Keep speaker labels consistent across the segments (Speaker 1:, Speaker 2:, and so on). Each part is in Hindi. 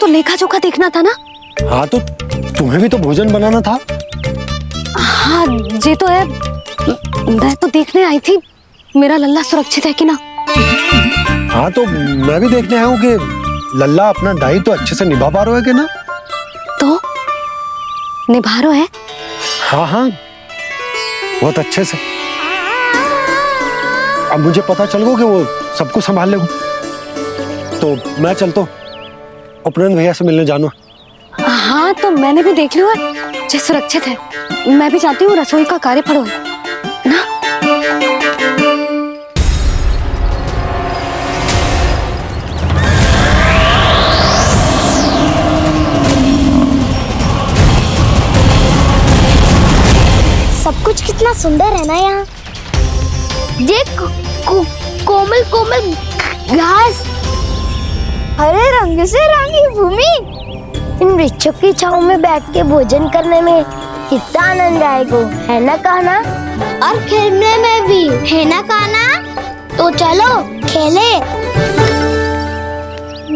Speaker 1: तो लेखा जोखा देखना था ना।
Speaker 2: हाँ तो तुम्हें भी तो भोजन बनाना था।
Speaker 1: हाँ ये तो है, मैं तो देखने आई थी मेरा लल्ला सुरक्षित है कि ना।
Speaker 2: हाँ तो मैं भी देखने आया हूँ कि लल्ला अपना दायित्व तो अच्छे से निभा पा रहा है कि ना।
Speaker 1: तो निभा रहा है?
Speaker 2: हाँ हाँ बहुत अच्छे से। अब मुझे पता चल गया कि वो सबको संभाल लेगा, तो मैं चलता हूँ, उपनंद भैया से मिलने जाना।
Speaker 1: हाँ तो मैंने भी देख लिया जो सुरक्षित है। मैं भी चाहती हूँ रसोई का कार्य पड़ो ना।
Speaker 3: सब कुछ कितना सुंदर है ना यहाँ। देख कोमल कोमल घास, हरे रंग से रंगी भूमि। इन वृक्षों की छांव में बैठ के भोजन करने में कितना आनंद आएगा, है ना कान्हा? और खेलने में भी, है ना कान्हा? तो चलो खेले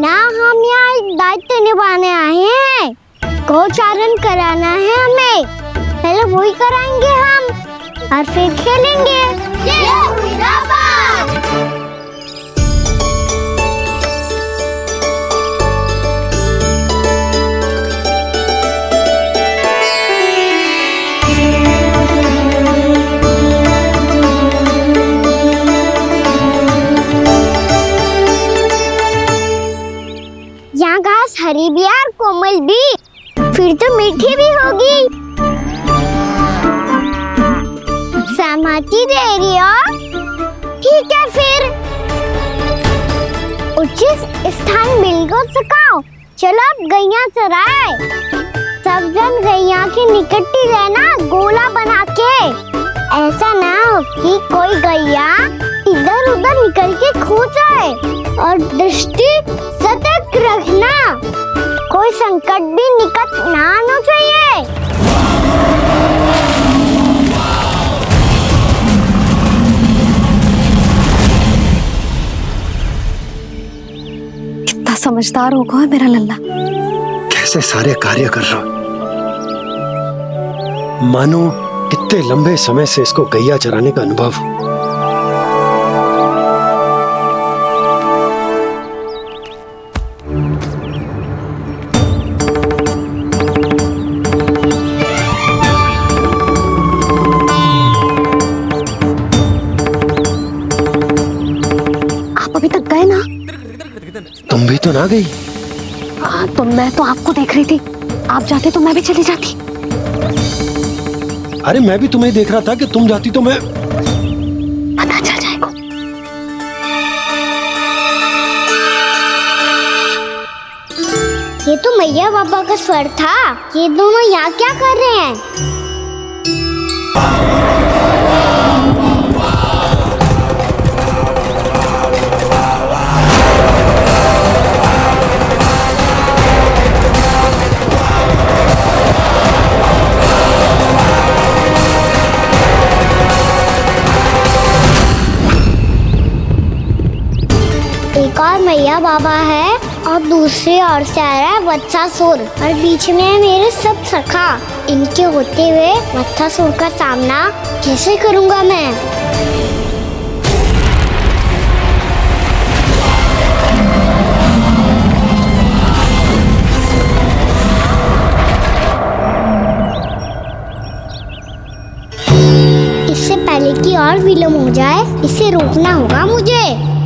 Speaker 3: ना। हम यहाँ एक दायित्व निभाने आए हैं, गोचारण कराना है हमें। पहले वही कराएंगे हम और फिर खेलेंगे। ये हुई ना बात। यहाँ घास हरी भी और कोमल भी, फिर तो मीठी भी होगी। सहमति दे रही हो? ठीक है फिर उचित स्थान मिलकर सिखाओ। चलो अब गैया चराए। सब जन गैया के निकट ही रहना, गोला बना के। ऐसा ना हो कि कोई गैया इधर उधर निकल के खो जाए। और दृष्टि सतर्क रखना, कोई संकट भी निकट ना आना चाहिए।
Speaker 1: कितना समझदार होगा मेरा लल्ला।
Speaker 2: कैसे सारे कार्य कर रहा, मानो कितने लंबे समय से इसको गैया चराने का अनुभव हो।
Speaker 1: अभी तक गए ना?
Speaker 2: तुम भी तो ना गई।
Speaker 1: हाँ तो मैं तो आपको देख रही थी, आप जाते तो मैं भी चली जाती।
Speaker 2: अरे मैं भी तुम्हें देख रहा था कि तुम जाती तो मैं।
Speaker 1: पता चल जाएगा।
Speaker 3: ये तो मैया बाबा का स्वर था। ये दोनों यहाँ क्या कर रहे हैं? एक और मैया बाबा है और दूसरी ओर से आ रहा है वत्सासुर, और बीच में है मेरे सब सखा। इनके होते हुए वत्सासुर का सामना कैसे करूंगा मैं? इससे पहले कि और विलम्ब हो जाए, इसे रोकना होगा मुझे।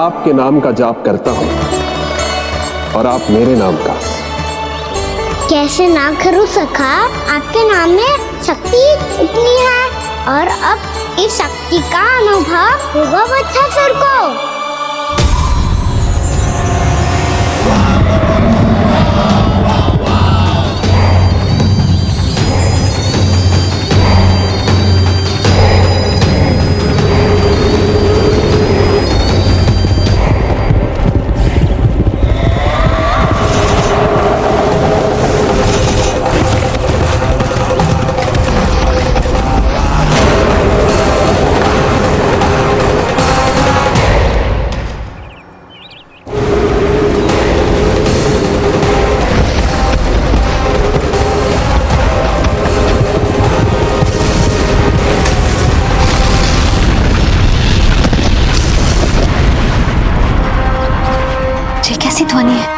Speaker 4: आपके नाम का जाप करता हूं और आप मेरे नाम का।
Speaker 3: कैसे ना करूं सखा, आपके नाम में शक्ति इतनी है और अब इस शक्ति का अनुभव होगा बच्चा को।
Speaker 1: ये कैसी ध्वनि है?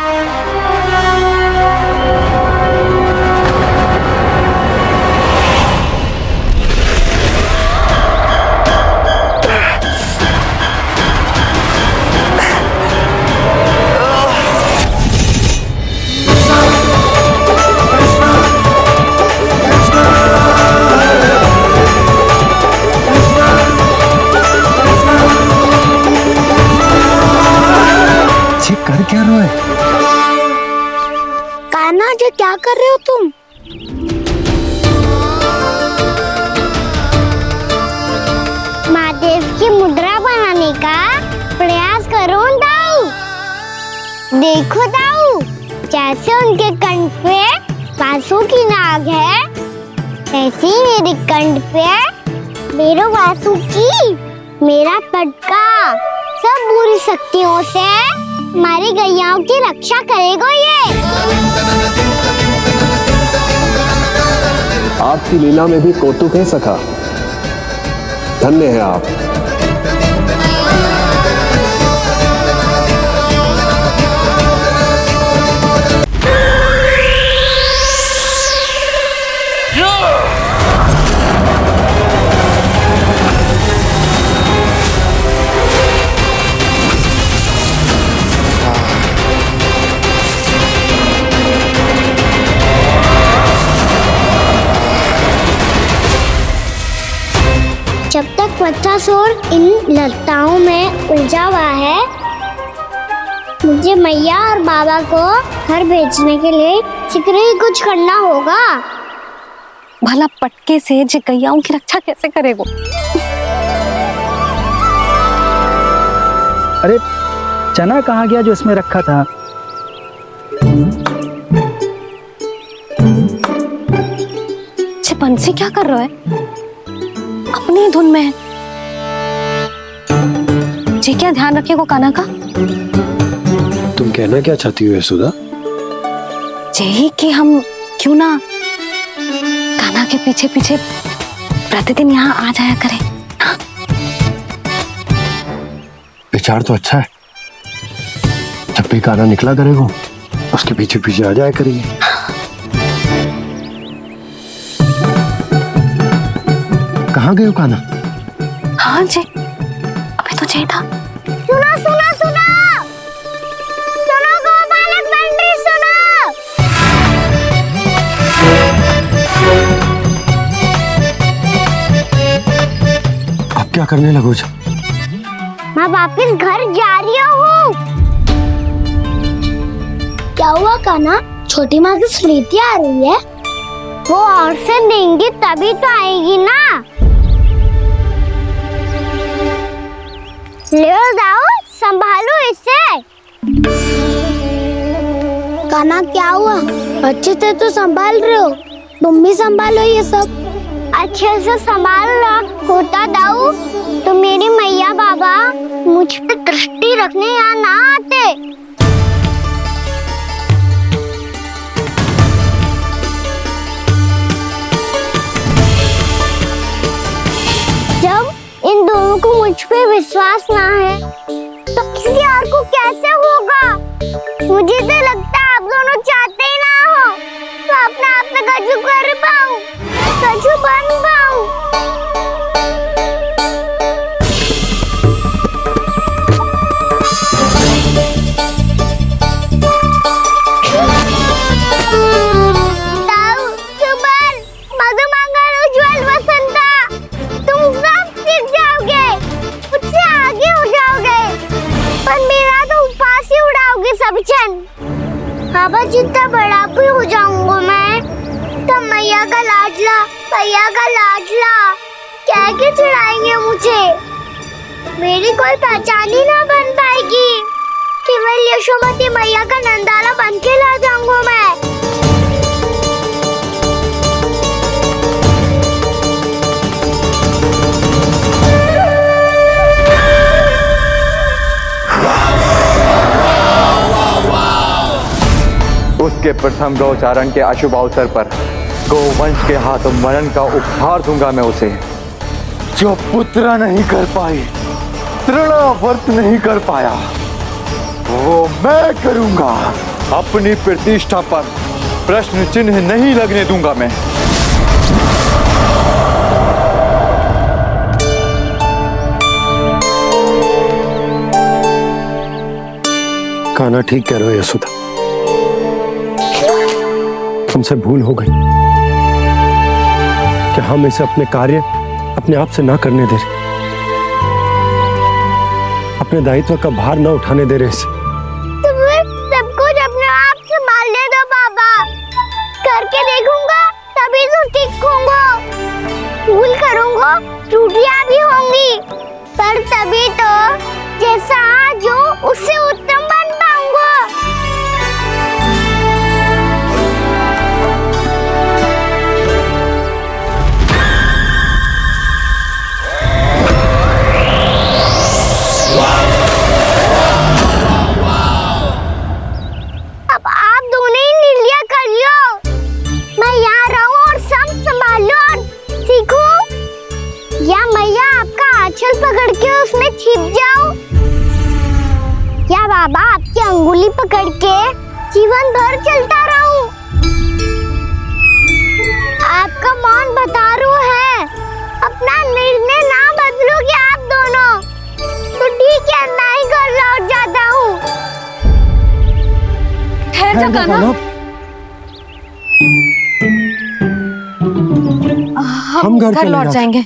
Speaker 2: कर क्या रहे हो?
Speaker 3: कान्हा जी क्या कर रहे हो तुम? महादेव की मुद्रा बनाने का प्रयास करो दाऊ। देखो दाऊ, जैसे उनके कंठ पे बांसुरी की नाग है, ऐसे ही मेरे कंठ पे मेरो बांसुरी, मेरा पटका सब बुरी शक्तियों से हमारी गैयाओं की रक्षा करेगा ये।
Speaker 4: आपकी लीला में भी कौतुक है सखा, धन्य है आप।
Speaker 3: जब तक बच्चासुर इन लताओं में उलझा हुआ है, मुझे मैया और बाबा को घर भेजने के लिए शीघ्र ही कुछ करना होगा।
Speaker 1: भला पटके से जे गैयाओं की रक्षा कैसे करेगो?
Speaker 5: अरे चना कहाँ गया जो इसमें रखा था?
Speaker 1: जे बंसी क्या कर रहा है? अपनी धुन में है। जी क्या ध्यान रखेगो कान्हा का?
Speaker 2: तुम कहना क्या चाहती हो यशोदा?
Speaker 1: यही कि हम क्यों ना कान्हा के पीछे पीछे प्रतिदिन यहाँ आ जाया करें। हाँ?
Speaker 2: विचार तो अच्छा है। जब भी कान्हा निकला करेगा उसके पीछे पीछे आ जाया करेंगे। कहाँ गए हो कान्हा?
Speaker 1: हाँ जी, अभी तो चाहिए था।
Speaker 3: सुनो सुनो सुनो सुनो गोपालक मंत्री सुनो।
Speaker 2: अब क्या करने लगो?
Speaker 3: मैं वापस घर जा रही हूँ। क्या हुआ कान्हा? छोटी माँ की स्मृति आ रही है। वो और से देंगी तभी तो आएगी ना। ले जाओ, संभालो इसे। कान्हा क्या हुआ? अच्छे से तो संभाल रहे हो, तुम भी संभालो ये सब। अच्छे से संभाल रहा होता दाऊ तो मेरी मैया बाबा मुझ पे दृष्टि रखने यहाँ ना आते। जब इन दोनों को मुझ पे विश्वास ना है तो किसी और को कैसे होगा? मुझे तो लगता है आप दोनों चाहते ही ना हो तो अपने आप में गजू कर पाऊं, गजू बन पाऊं। सफिशिएंट। हाँ बस जितना बड़ा भी हो जाऊंगा मैं तो मैया का लाडला क्या के चढ़ाएंगे मुझे। मेरी कोई पहचान ही ना बन पाएगी। केवल यशोमती मैया का नंदाला बन के ला जाऊंगा मैं।
Speaker 6: उसके प्रथम गौचारण के अशुभ अवसर पर गोवंश के हाथों मरण का उपहार दूंगा मैं उसे। जो पुत्र नहीं कर पाई, तृणावर्त नहीं कर पाया, वो मैं करूंगा। अपनी प्रतिष्ठा पर प्रश्न चिन्ह नहीं लगने दूंगा मैं।
Speaker 2: कान्हा ठीक कह रहे हो यशोदा, हमसे भूल हो गई कि हम इसे अपने कार्य अपने आप से ना करने दे रहे, अपने दायित्व का भार ना उठाने दे रहे इसे।
Speaker 3: तो फिर सब कुछ अपने आप संभालने दो बाबा। करके देखूंगा तभी तो ठीक होऊंगा। भूल करूंगा, त्रुटियां भी होंगी, पर तभी तो जैसा आज हूं उससे उत्तम बन पाऊंगा। अब आप दोनों ही निर्णय कर लो। मैं यहाँ रहूं और सब संभाल लो और सीखूं, या मैया आपका आंचल पकड़ के उसमें छिप जाऊं, या बाबा आपकी अंगुली पकड़ के जीवन भर चलता रहूं। आपका मौन बता रहा है, अपना निर्णय ना बदलोगे आप दोनों तो ठीक है, मैं ही घर लौट जाता हूँ।
Speaker 1: ठहर जा कान्हा, हम घर लौट जाएंगे,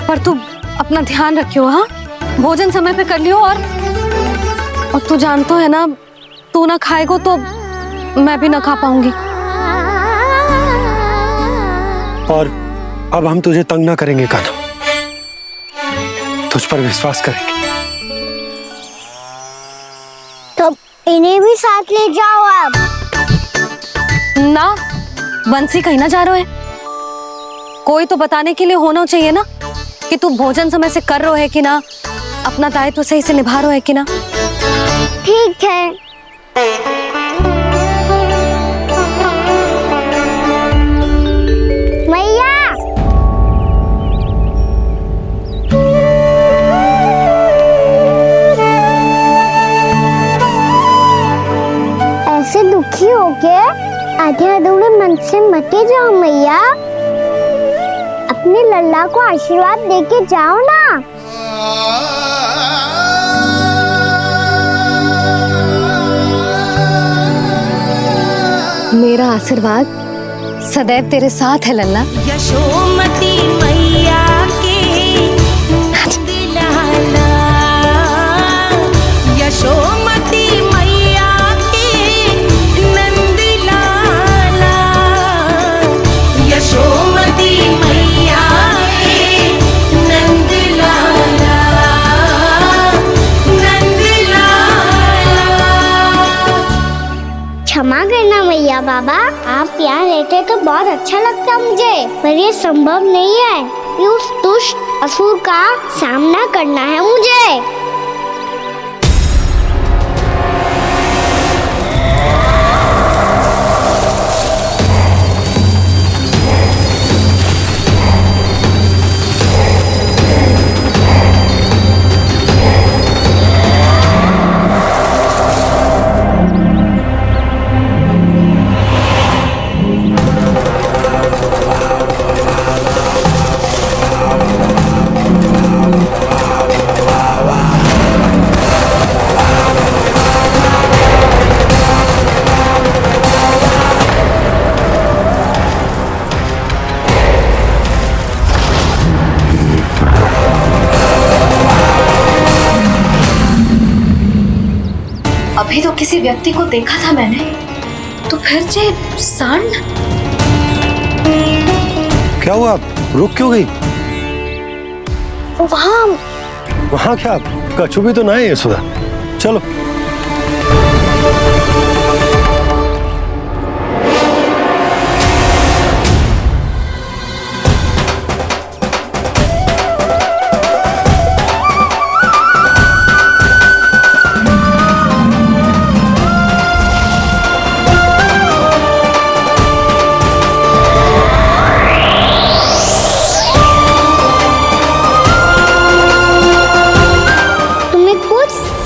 Speaker 1: पर तू अपना ध्यान रखियो। हाँ, भोजन समय पे कर लियो। और तू जानतो है ना, तू ना खाएगो तो मैं भी ना खा पाऊंगी।
Speaker 2: और अब हम तुझे तंग ना करेंगे कान्हा, तुझ पर विश्वास करेंगे।
Speaker 3: तो इन्हें भी साथ ले जाओ अब।
Speaker 1: ना, बंसी कहीं ना जा रहे है। कोई तो बताने के लिए होना चाहिए ना कि तू भोजन समय से कर रहे है कि ना, अपना दायित्व सही से निभा रहे है कि ना।
Speaker 3: ठीक है। मैया, ऐसे दुखी होके आधे अधूरे मन से मत जाओ मैया। अपने लल्ला को आशीर्वाद देके जाओ ना।
Speaker 1: मेरा आशीर्वाद सदैव तेरे साथ है लल्ला।
Speaker 7: यशोमती मैया के नंदलाला, यशोमती मैया के नंदलाला, यशोमती मैया के नंदलाला, नंदलाला।
Speaker 3: क्षमा करना मैया बाबा, आप यहाँ रहते तो बहुत अच्छा लगता मुझे, पर ये संभव नहीं है। उस दुष्ट असुर का सामना करना है मुझे।
Speaker 1: अभी तो किसी व्यक्ति को देखा था मैंने, तो फिर से सांड।
Speaker 2: क्या हुआ, रुक क्यों गई? वहां क्या, कछु भी तो ना है यशोदा। चलो।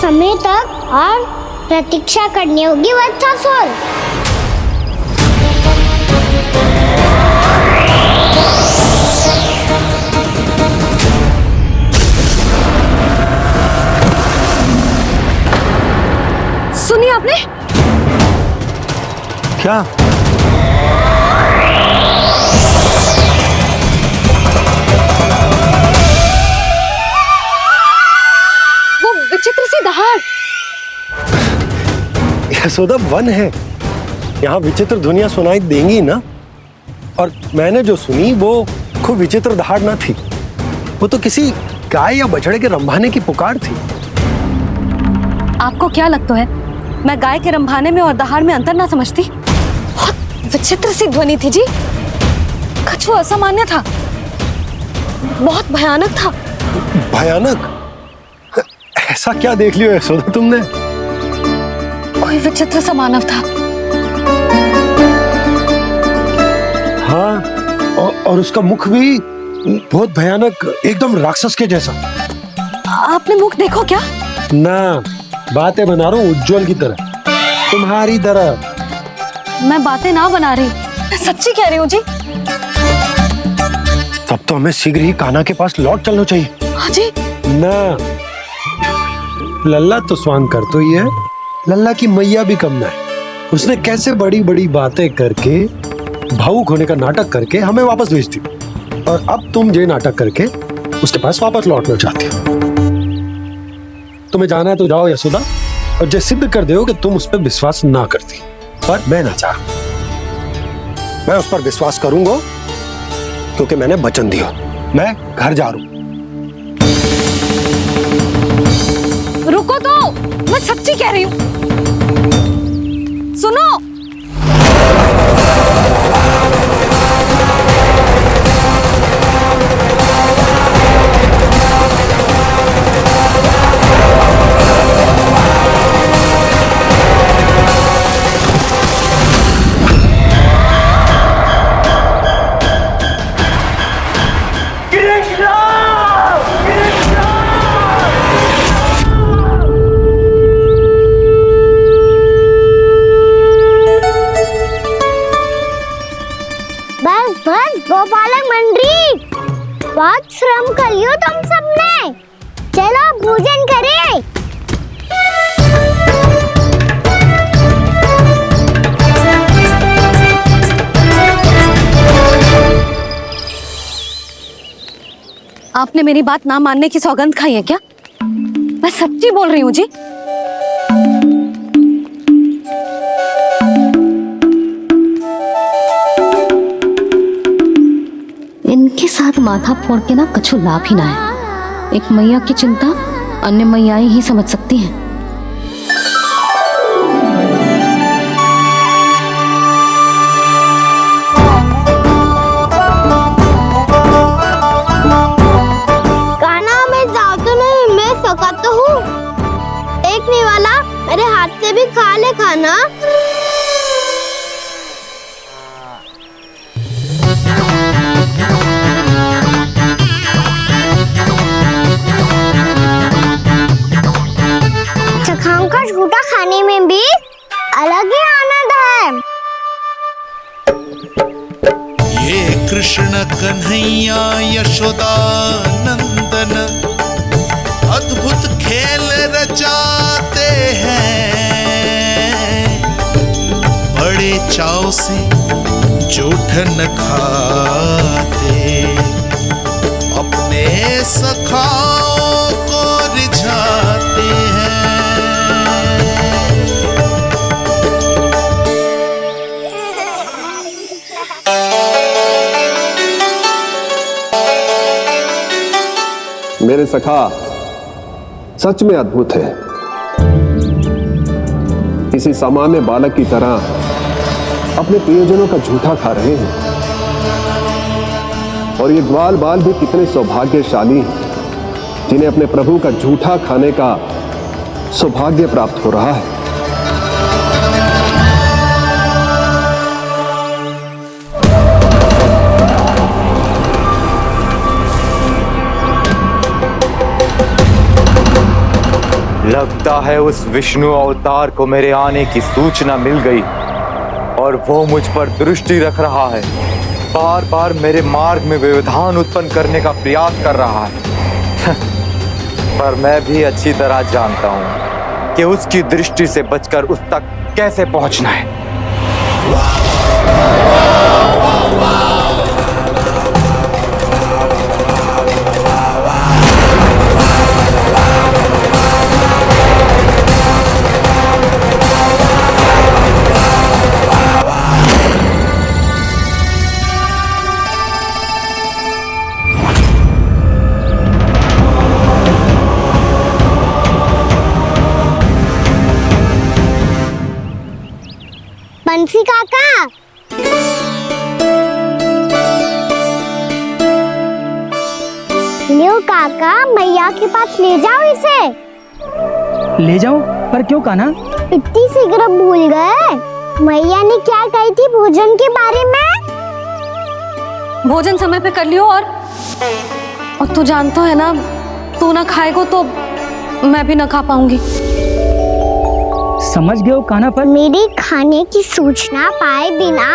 Speaker 3: समय तक और प्रतीक्षा करनी होगी वत्सासुर।
Speaker 1: सुनिए आपने
Speaker 2: क्या?
Speaker 1: विचित्र सी दहाड़।
Speaker 2: यशोदा, वन है, यहाँ विचित्र ध्वनियां सुनाई देंगी ना। और मैंने जो सुनी वो खूब विचित्र दहाड़ ना थी, वो तो किसी गाय या बछड़े के रंभाने की पुकार थी।
Speaker 1: आपको क्या लगता है मैं गाय के रंभाने में और दहाड़ में अंतर ना समझती? बहुत विचित्र सी ध्वनि थी जी, कुछ वो असामान्य था, बहुत भयानक था।
Speaker 2: भयानक? ऐसा क्या देख लियो यशोदा तुमने?
Speaker 1: कोई विचित्र सा मानव था।
Speaker 2: हाँ, और उसका मुख भी बहुत भयानक, एकदम राक्षस के जैसा।
Speaker 1: आपने मुख देखो क्या?
Speaker 2: ना, बातें बना रहा हूँ उज्जवल की तरह, तुम्हारी तरह।
Speaker 1: मैं बातें ना बना रही, मैं सच्ची कह रही हूँ जी।
Speaker 2: तब तो हमें शीघ्र ही कान्हा के पास लौट चलना चाहिए।
Speaker 1: हाँ जी।
Speaker 2: ना, लल्ला तो स्वांग कर तो ही है, लल्ला की मैया भी कम ना है। उसने कैसे बड़ी बड़ी बातें करके, भावुक होने का नाटक करके हमें वापस भेज दी, और अब तुम ये नाटक करके उसके पास वापस लौटना चाहती हो। तुम्हें जाना है तो जाओ यशोदा, और जो सिद्ध कर दो कि तुम उस पर विश्वास ना करती। पर मैं ना चाह, मैं उस पर विश्वास करूंगा क्योंकि मैंने वचन दिया। मैं घर जा रहा हूं।
Speaker 1: रुको तो, मैं सच्ची कह रही हूँ। सुनो।
Speaker 3: बस गोपालक मंडली, बहुत श्रम कर लियो तुम सबने। चलो भोजन करें।
Speaker 1: आपने मेरी बात ना मानने की सौगंध खाई है क्या? मैं सच्ची बोल रही हूँ जी। इनके साथ माथा फोड़ के ना कछु लाभ ही ना है। एक मैया की चिंता अन्य मैयाएं ही समझ सकती हैं।
Speaker 3: कान्हा, मैं जाऊँ तो नहीं, मैं सका तो हूँ। देखने वाला मेरे हाथ से भी खा ले खाना। चखाऊंगा झूठा खाने में भी अलग ही आनंद है।
Speaker 8: ये कृष्ण कन्हैया यशोदा नंदन अद्भुत खेल रचाते हैं, बड़े चाव से जूठन खाते, अपने सखाओं को रिझाते हैं।
Speaker 4: सखा सच में अद्भुत है। किसी सामान्य बालक की तरह अपने प्रियजनों का झूठा खा रहे हैं। और ये ग्वाल बाल भी कितने सौभाग्यशाली हैं जिन्हें अपने प्रभु का झूठा खाने का सौभाग्य प्राप्त हो रहा है।
Speaker 6: लगता है उस विष्णु अवतार को मेरे आने की सूचना मिल गई और वो मुझ पर दृष्टि रख रहा है। बार बार मेरे मार्ग में व्यवधान उत्पन्न करने का प्रयास कर रहा है। पर मैं भी अच्छी तरह जानता हूं कि उसकी दृष्टि से बचकर उस तक कैसे पहुंचना है।
Speaker 3: बंसी काका, लियो काका, मैया के पास ले जाओ इसे।
Speaker 5: ले जाऊं? पर क्यों कान्हा?
Speaker 3: इतनी शीघ्र भूल गए? मैया ने क्या कही थी भोजन के बारे में?
Speaker 1: भोजन समय पे कर लियो। और तू जानता है ना, तू ना खाएगा तो मैं भी ना खा पाऊंगी।
Speaker 5: समझ गए हो कान्हा? पर
Speaker 3: मेरे खाने की सूचना पाए बिना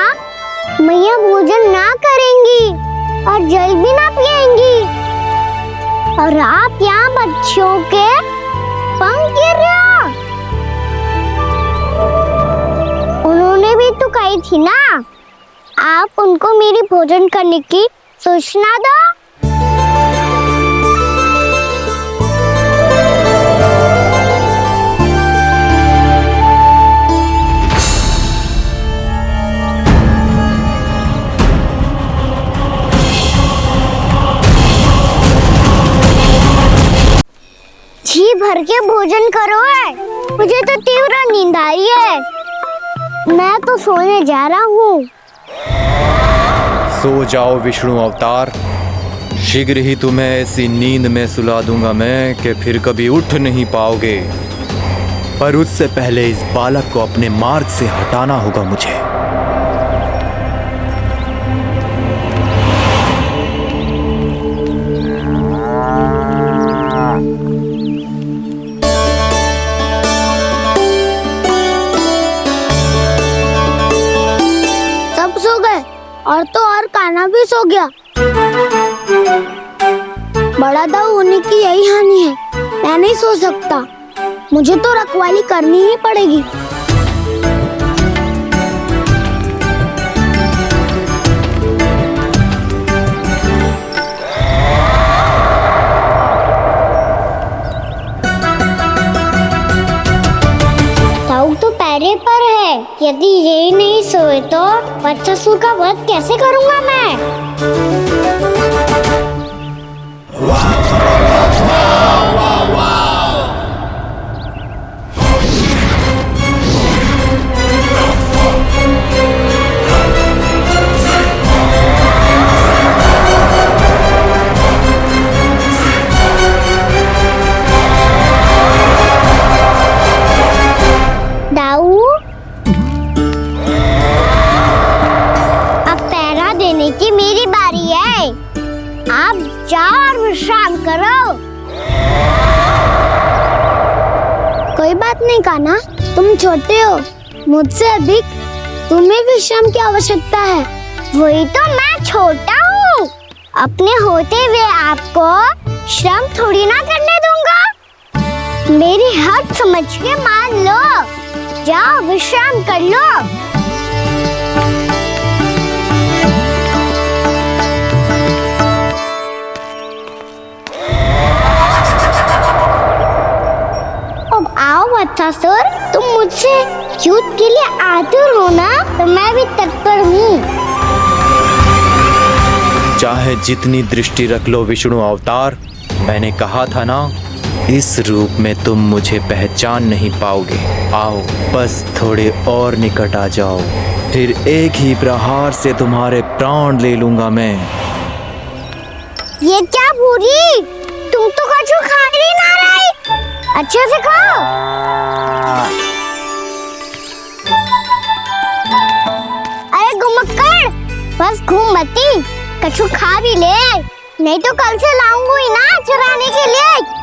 Speaker 3: मैया भोजन ना करेंगी और जल भी ना पिएंगी। और आप यहाँ बच्चों के पंख गिर रहे हो। उन्होंने भी तो कही थी ना, आप उनको मेरी भोजन करने की सूचना दो। जी भर के भोजन करो है, मुझे तो तीव्र नींद आई है। मैं तो सोने जा रहा हूँ।
Speaker 6: सो जाओ विष्णु अवतार, शीघ्र ही तुम्हें ऐसी नींद में सुला दूंगा मैं कि फिर कभी उठ नहीं पाओगे। पर उससे पहले इस बालक को अपने मार्ग से हटाना होगा मुझे।
Speaker 3: और तो और कान्हा भी सो गया। बड़ा दाऊ होने की यही हानि है, मैं नहीं सो सकता। मुझे तो रखवाली करनी ही पड़ेगी। दाऊ तो पैरे पर है, यदि ये नहीं सोए तो बच्चासुर का वध कैसे करूंगा मैं? दाऊ, अब पहरा देने की मेरी बारी है। आप जाओ और विश्राम करो। कोई बात नहीं कान्हा, तुम छोटे हो, मुझसे अधिक तुम्हें विश्राम की आवश्यकता है। वही तो, मैं छोटा हूँ, अपने होते हुए आपको श्रम थोड़ी ना करने दूंगा। मेरी हद समझ के मान लो। जाओ विश्राम कर लो। अब आओ बच्चासुर, तुम मुझसे युद्ध के लिए आतुर हो ना, तो मैं भी तत्पर हूँ।
Speaker 6: चाहे जितनी दृष्टि रख लो विष्णु अवतार,
Speaker 9: मैंने कहा था ना, इस रूप में तुम मुझे पहचान नहीं पाओगे। आओ बस थोड़े और निकट आ जाओ, फिर एक ही प्रहार से तुम्हारे प्राण ले लूंगा मैं।
Speaker 3: ये क्या भूरी, तुम तो कछु खा ही ना रही, अच्छे से खाओ। अरे घुमक्कड़, बस घूम मती, कछु खा भी ले, नहीं तो कल से लाऊंगी ना चुराने के लिए।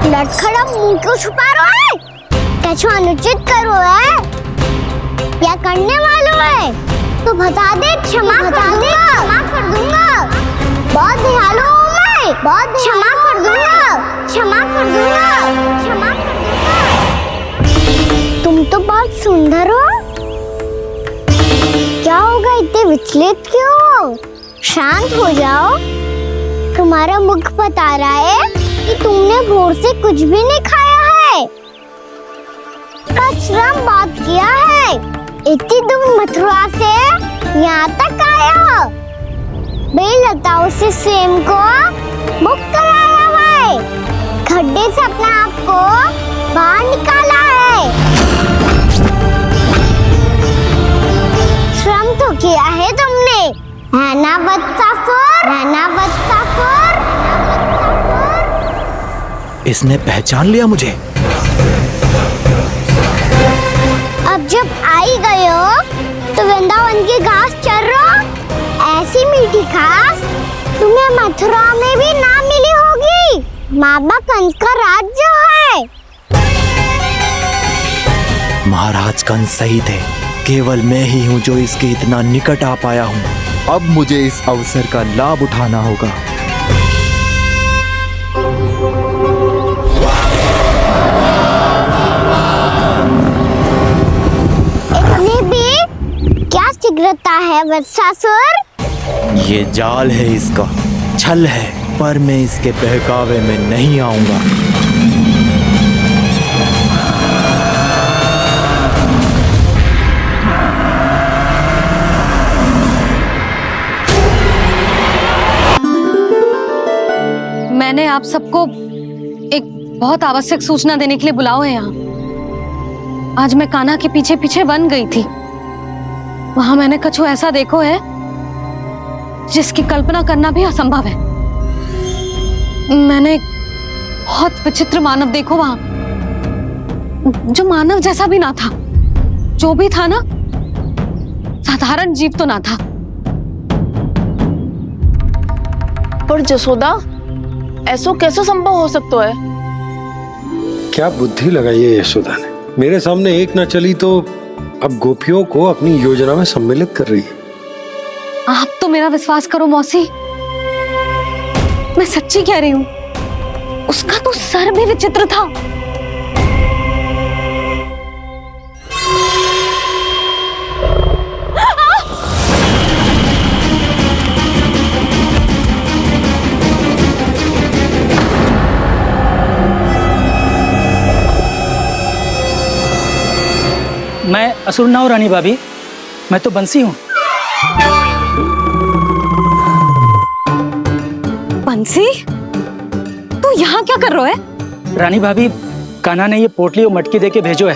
Speaker 3: लटखड़ा मुंह क्यों छुपा रहा है? कछु अनुचित करो है या करने वालों है तो बता दे, क्षमा कर दूंगा। बहुत दयालु हूँ मैं, बहुत क्षमा कर दूंगा। तुम तो बहुत सुंदर हो, क्या होगा इतने विचलित क्यों हो? शांत हो जाओ, तुम्हारा मुख बता रहा है कि तुमने भोर से कुछ भी नहीं खाया है, श्रम बात किया है, इतनी दूर मथुरा से यहाँ तक आया हो, बेलताओं से सेम को मुक्त कराया हुआ है, खड्डे से अपने आप को बाहर निकाला है, श्रम तो किया है तुमने, है ना बदसासुर?
Speaker 9: इसने पहचान लिया मुझे।
Speaker 3: अब जब आई गए हो तो वृंदावन की घास चर रहो, ऐसी मीठी घास तुम्हें मथुरा में भी ना मिली होगी। मामा कंस का राज्य है।
Speaker 9: महाराज कंस सही थे, केवल मैं ही हूँ जो इसके इतना निकट आ पाया हूँ। अब मुझे इस अवसर का लाभ उठाना होगा।
Speaker 3: क्या शीघ्रता है वत्सासुर?
Speaker 9: ये जाल है इसका, छल है, पर मैं इसके बहकावे में नहीं आऊंगा।
Speaker 1: मैंने आप सबको एक बहुत आवश्यक सूचना देने के लिए बुलाओ है यहाँ। आज मैं कान्हा के पीछे पीछे वन गई थी, वहां मैंने कछु ऐसा देखो है जिसकी कल्पना करना भी असंभव है। मैंने बहुत विचित्र मानव देखो वहां, जो मानव जैसा भी ना था, जो भी था ना साधारण जीव तो ना था।
Speaker 10: पर जसोदा, ऐसा कैसे संभव हो सकता है?
Speaker 2: क्या बुद्धि लगाई है यशोदा ने, मेरे सामने एक न चली तो अब गोपियों को अपनी योजना में सम्मिलित कर रही है।
Speaker 1: आप तो मेरा विश्वास करो मौसी, मैं सच्ची कह रही हूँ, उसका तो सर भी विचित्र था।
Speaker 5: मैं असुर ना हूँ रानी भाभी, मैं तो बंसी हूँ।
Speaker 1: बंसी, तू यहाँ क्या कर रहा है?
Speaker 5: रानी भाभी, कान्हा ने ये पोटली और मटकी देके भेजो है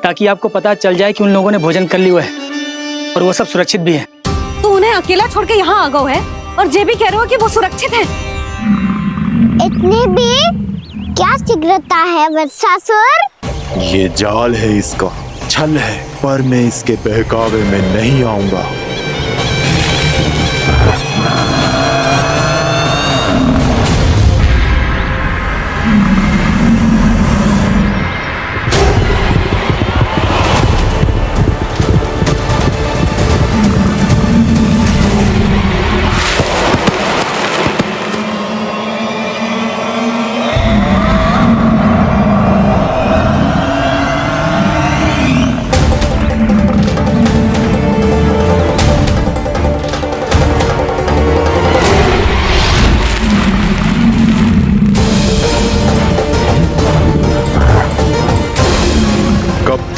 Speaker 5: ताकि आपको पता चल जाए कि उन लोगों ने भोजन कर लिया है और वो सब सुरक्षित भी है।
Speaker 1: तू उन्हें अकेला छोड़ के यहाँ आ गए है और ये भी कह रहे हो कि वो सुरक्षित है।
Speaker 3: इतनी भी क्या शीघ्रता है वत्सासुर?
Speaker 9: ये जाल है इसका, छल है, पर मैं इसके बहकावे में नहीं आऊंगा।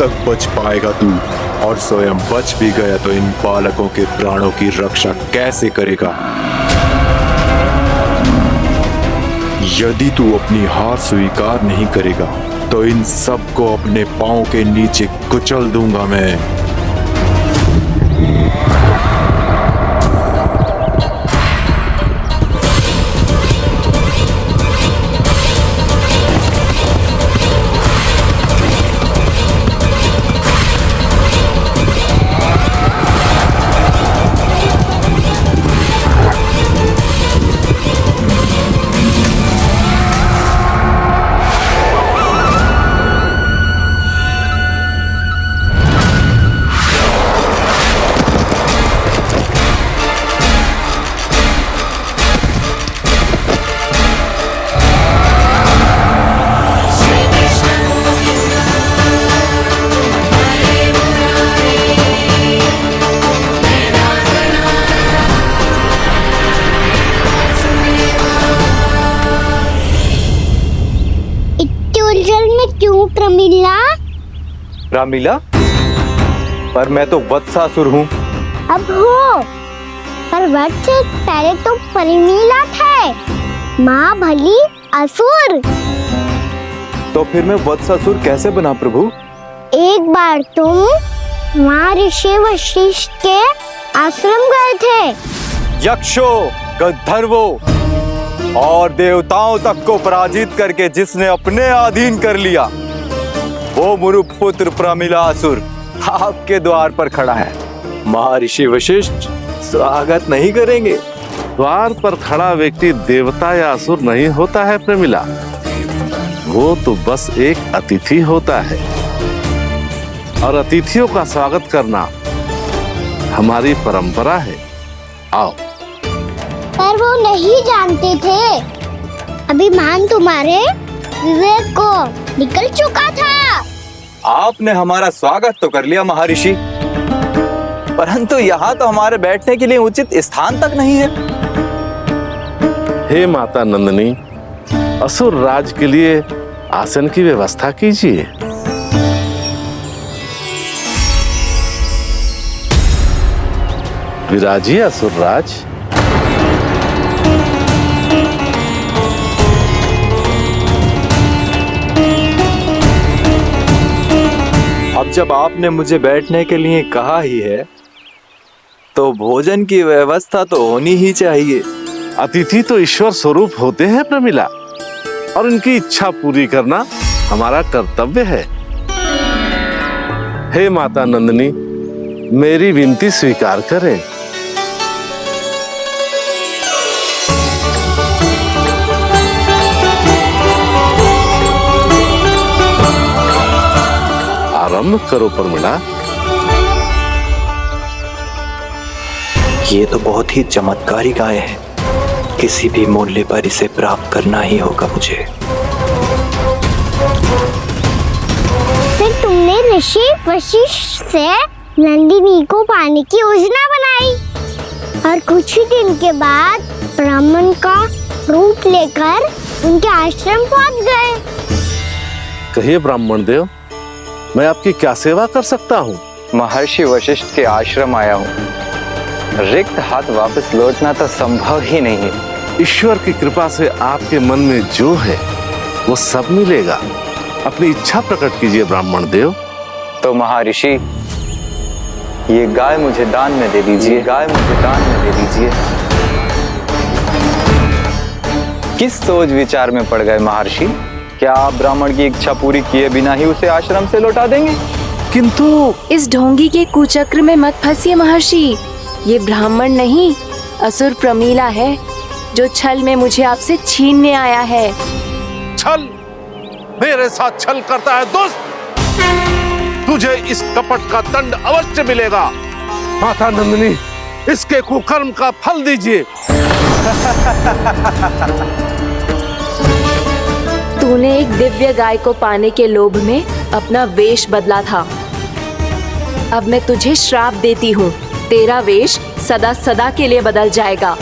Speaker 11: तक बच पाएगा तू? और स्वयं बच भी गया तो इन बालकों के प्राणों की रक्षा कैसे करेगा? यदि तू अपनी हार स्वीकार नहीं करेगा तो इन सबको अपने पांव के नीचे कुचल दूंगा मैं।
Speaker 3: क्यों प्रमिला?
Speaker 6: रामीला, पर मैं तो वत्सासुर हूँ।
Speaker 3: अब हो, पर वत्स से पहले तो प्रमिला थे, माँ भली असुर।
Speaker 6: तो फिर मैं वत्सासुर कैसे बना प्रभु?
Speaker 3: एक बार तुम माँ ऋषि वशिष्ठ के आश्रम गए थे।
Speaker 6: यक्षों, गंधर्वों और देवताओं तक को पराजित करके जिसने अपने अधीन कर लिया, वो मुरुपुत्र प्रमिलासुर आपके द्वार पर खड़ा है।
Speaker 12: महर्षि वशिष्ठ स्वागत नहीं करेंगे?
Speaker 13: द्वार पर खड़ा व्यक्ति देवता या असुर नहीं होता है प्रमिला, वो तो बस एक अतिथि होता है और अतिथियों का स्वागत करना हमारी परंपरा है। आओ।
Speaker 3: पर वो नहीं जानते थे, अभिमान तुम्हारे विवेक को निकल चुका था।
Speaker 6: आपने हमारा स्वागत तो कर लिया महर्षि, परंतु यहाँ तो हमारे बैठने के लिए उचित स्थान तक नहीं है।
Speaker 13: हे माता नंदिनी, असुर राज के लिए आसन की व्यवस्था कीजिए। विराजिए असुर राज।
Speaker 6: अब जब आपने मुझे बैठने के लिए कहा ही है, तो भोजन की व्यवस्था तो होनी ही चाहिए।
Speaker 13: अतिथि तो ईश्वर स्वरूप होते हैं प्रमिला, और उनकी इच्छा पूरी करना हमारा कर्तव्य है। हे माता नंदिनी, मेरी विनती स्वीकार करें। आरंभ करो प्रमिला।
Speaker 9: ये तो बहुत ही चमत्कारी गाय है, किसी भी मूल्य पर इसे प्राप्त करना ही होगा मुझे।
Speaker 3: फिर तुमने ऋषि वशिष्ठ से नंदिनी को पाने की योजना बनाई और कुछ ही दिन के बाद ब्राह्मण का रूप लेकर उनके आश्रम पहुंच गए।
Speaker 13: कहिए ब्राह्मण देव, मैं आपकी क्या सेवा कर सकता हूँ?
Speaker 6: महर्षि वशिष्ठ के आश्रम आया हूँ। रिक्त हाथ वापस लौटना तो संभव ही नहीं है।
Speaker 13: ईश्वर की कृपा से आपके मन में जो है वो सब मिलेगा। अपनी इच्छा प्रकट कीजिए ब्राह्मण देव।
Speaker 6: तो महर्षि, ये गाय मुझे दान में दे दीजिए। गाय मुझे दान में दे दीजिए। किस सोच विचार में पड़ गए महर्षि? क्या आप ब्राह्मण की इच्छा पूरी किए बिना ही उसे आश्रम से लौटा देंगे?
Speaker 13: किंतु
Speaker 14: इस ढोंगी के कुचक्र में मत फंसिए महर्षि। ये ब्राह्मण नहीं, असुर प्रमिला है, जो छल में मुझे आपसे छीनने आया है।
Speaker 13: छल? मेरे साथ छल करता है दुष्ट? तुझे इस कपट का दंड अवश्य मिलेगा। माता नंदिनी, इसके कुकर्म का फल दीजिए।
Speaker 14: तूने एक दिव्य गाय को पाने के लोभ में अपना वेश बदला था। अब मैं तुझे श्राप देती हूँ, तेरा वेश सदा सदा के लिए बदल जाएगा।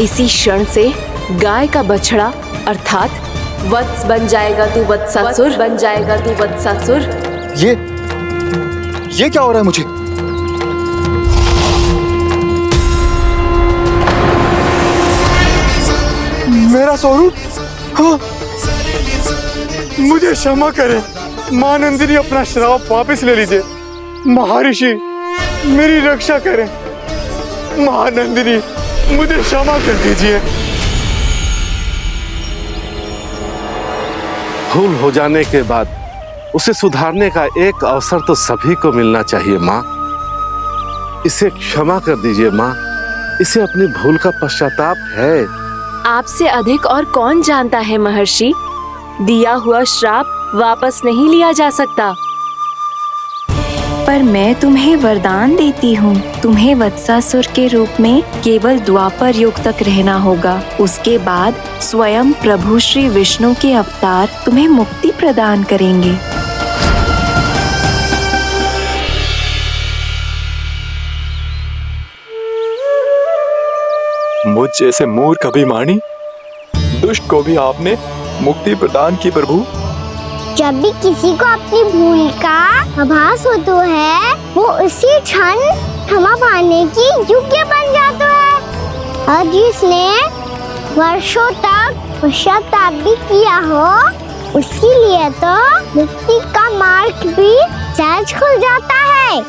Speaker 14: इसी क्षण से गाय का बछड़ा अर्थात वत्स बन जाएगा तू वत्सासुर, बन जाएगा तू वत्सासुर।
Speaker 12: ये क्या हो रहा है मुझे? मेरा स्वरूप? हाँ। मुझे क्षमा करें मां नंदिनी, अपना श्राप वापस ले लीजिए। महर्षि मेरी रक्षा करें। मां नंदिनी मुझे क्षमा कर दीजिए।
Speaker 13: भूल हो जाने के बाद उसे सुधारने का एक अवसर तो सभी को मिलना चाहिए माँ। इसे क्षमा कर दीजिए माँ, इसे अपनी भूल का पश्चाताप है।
Speaker 14: आपसे अधिक और कौन जानता है महर्षि, दिया हुआ श्राप वापस नहीं लिया जा सकता। पर मैं तुम्हें वरदान देती हूँ, तुम्हें वत्सासुर के रूप में केवल द्वापर युग तक रहना होगा। उसके बाद स्वयं प्रभु श्री विष्णु के अवतार तुम्हें मुक्ति प्रदान करेंगे।
Speaker 12: मुझ जैसे मूर्ख अभिमानी दुष्ट को भी आपने मुक्ति प्रदान की प्रभु।
Speaker 3: जब भी किसी को अपनी भूल का आभास होता है, वो उसी क्षण क्षमा पाने की योग्य बन जाता है। और जिसने वर्षों तक पश्चाताप भी किया हो, उसके लिए तो मुक्ति का मार्ग भी सहज खुल जाता है।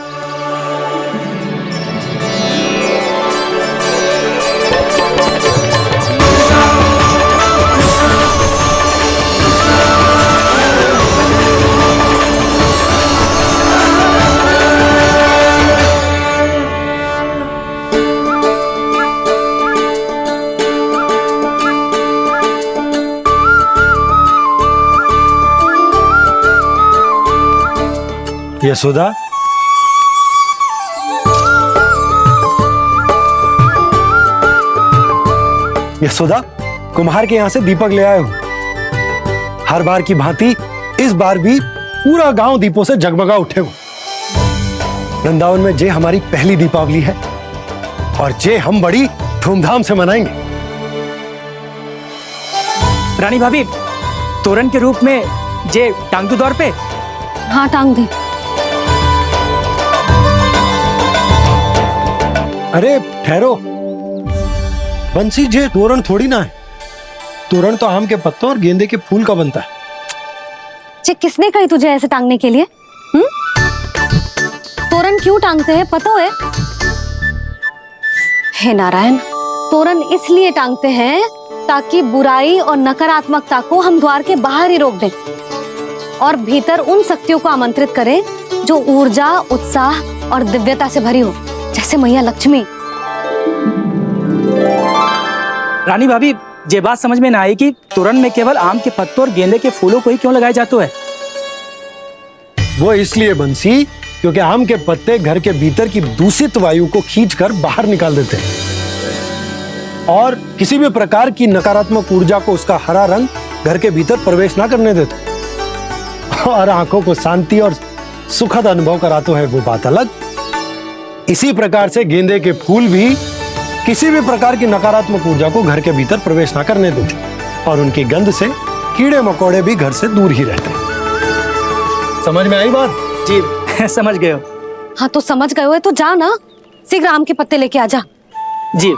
Speaker 2: यशोदा, यशोदा, कुम्हार के यहाँ से दीपक ले आए हूं। हर बार की भांति इस बार भी पूरा गांव दीपों से जगमगा उठे हो। वृंदावन में जे हमारी पहली दीपावली है और जे हम बड़ी धूमधाम से मनाएंगे।
Speaker 5: रानी भाभी, तोरण के रूप में जे टांग दो दौर पे।
Speaker 1: हाँ, टांग दे।
Speaker 2: अरे ठहरो, बंसी, जे तोरण थोड़ी ना है। तोरण तो आम के पत्तों और गेंदे के फूल का बनता है।
Speaker 1: जे किसने कही तुझे ऐसे टांगने के लिए? तोरण क्यों टांगते हैं पता है? हे नारायण, तोरण इसलिए टांगते हैं ताकि बुराई और नकारात्मकता को हम द्वार के बाहर ही रोक दें और भीतर उन शक्तियों को आमंत्रित करें जो ऊर्जा, उत्साह और दिव्यता से भरी हो, जैसे मैया लक्ष्मी।
Speaker 5: रानी भाभी, ये बात समझ में ना आई कि तोरण में केवल आम के पत्तों और गेंदे के फूलों को ही क्यों लगाया जाता है?
Speaker 2: वो इसलिए बंसी, क्योंकि आम के पत्ते घर के भीतर की दूषित वायु को खींचकर बाहर निकाल देते हैं और किसी भी प्रकार की नकारात्मक ऊर्जा को उसका हरा रंग घर के भीतर प्रवेश ना करने देते और आंखों को शांति और सुखद अनुभव कराते है, वो बात अलग। इसी प्रकार से गेंदे के फूल भी किसी भी प्रकार की नकारात्मक ऊर्जा को घर के भीतर प्रवेश ना करने देते और उनकी गंध से कीड़े मकोड़े भी घर से दूर ही रहते हैं। समझ में आई बात?
Speaker 5: जी, समझ गए हो।
Speaker 1: हाँ, तो समझ गए हो तो जा ना, शीघ्र आम के पत्ते लेके आजा।
Speaker 5: जी।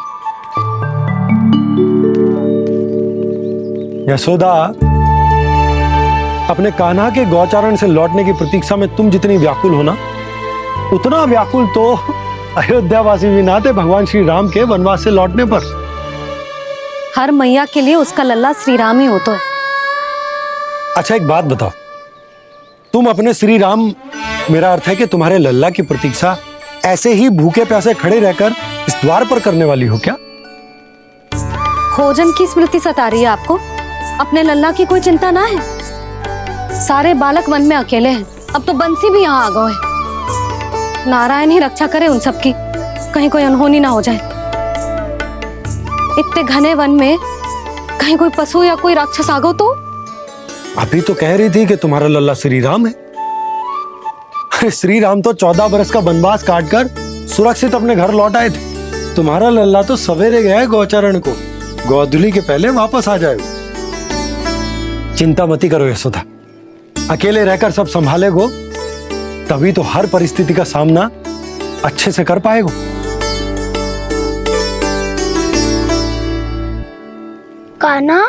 Speaker 2: यशोदा, अपने कान्हा के गौचारण से लौटने की प्रतीक्षा में तुम जितनी व्याकुल हो ना, उतना व्याकुल तो अयोध्यावासी भी ना थे भगवान श्री राम के वनवास से लौटने पर।
Speaker 1: हर मैया के लिए उसका लल्ला श्री राम ही होता है।
Speaker 2: अच्छा, एक बात बताओ, तुम अपने श्री राम, मेरा अर्थ है कि तुम्हारे लल्ला की प्रतीक्षा ऐसे ही भूखे प्यासे खड़े रहकर इस द्वार पर करने वाली हो क्या?
Speaker 1: भोजन की स्मृति सता रही है आपको? अपने लल्ला की कोई चिंता ना है। सारे बालक वन में अकेले हैं, अब तो बंसी भी यहाँ आ गए हैं। नारायण ही रक्षा करे उन सबकी, कहीं कोई अनहोनी ना हो जाए। इतने घने वन में कहीं कोई पशु या कोई राक्षस आ गो तो?
Speaker 2: अभी तो कह रही थी कि तुम्हारा लल्ला श्री राम है। अरे श्री राम तो 14 बरस का वनवास काटकर सुरक्षित अपने घर लौट आए थे। तुम्हारा लल्ला तो सवेरे गया है गौचरण को, गोधूली के पहले वापस आ जाएगा। चिंता मती करो यशोदा, अकेले रहकर सब संभालेगो तभी तो हर परिस्थिति का सामना अच्छे से कर पाएगो।
Speaker 3: कान्हा,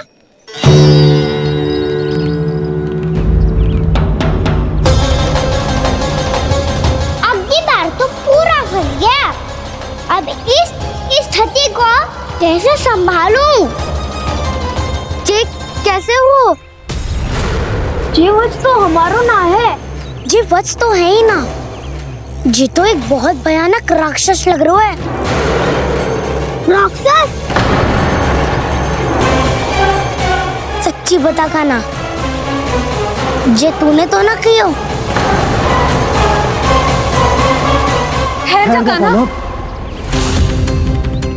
Speaker 3: अब की बार तो पूरा फंस गया। अब इस स्थिति को कैसे संभालूं? जी कैसे हो? जी वत्स तो हमारो ना है। जी वत्स तो है ही ना। जी तो एक बहुत भयानक राक्षस लग रहा है। राक्षस? सच्ची बता कान्हा, जे तूने तो ना कियो?
Speaker 1: ठहर जा कान्हा,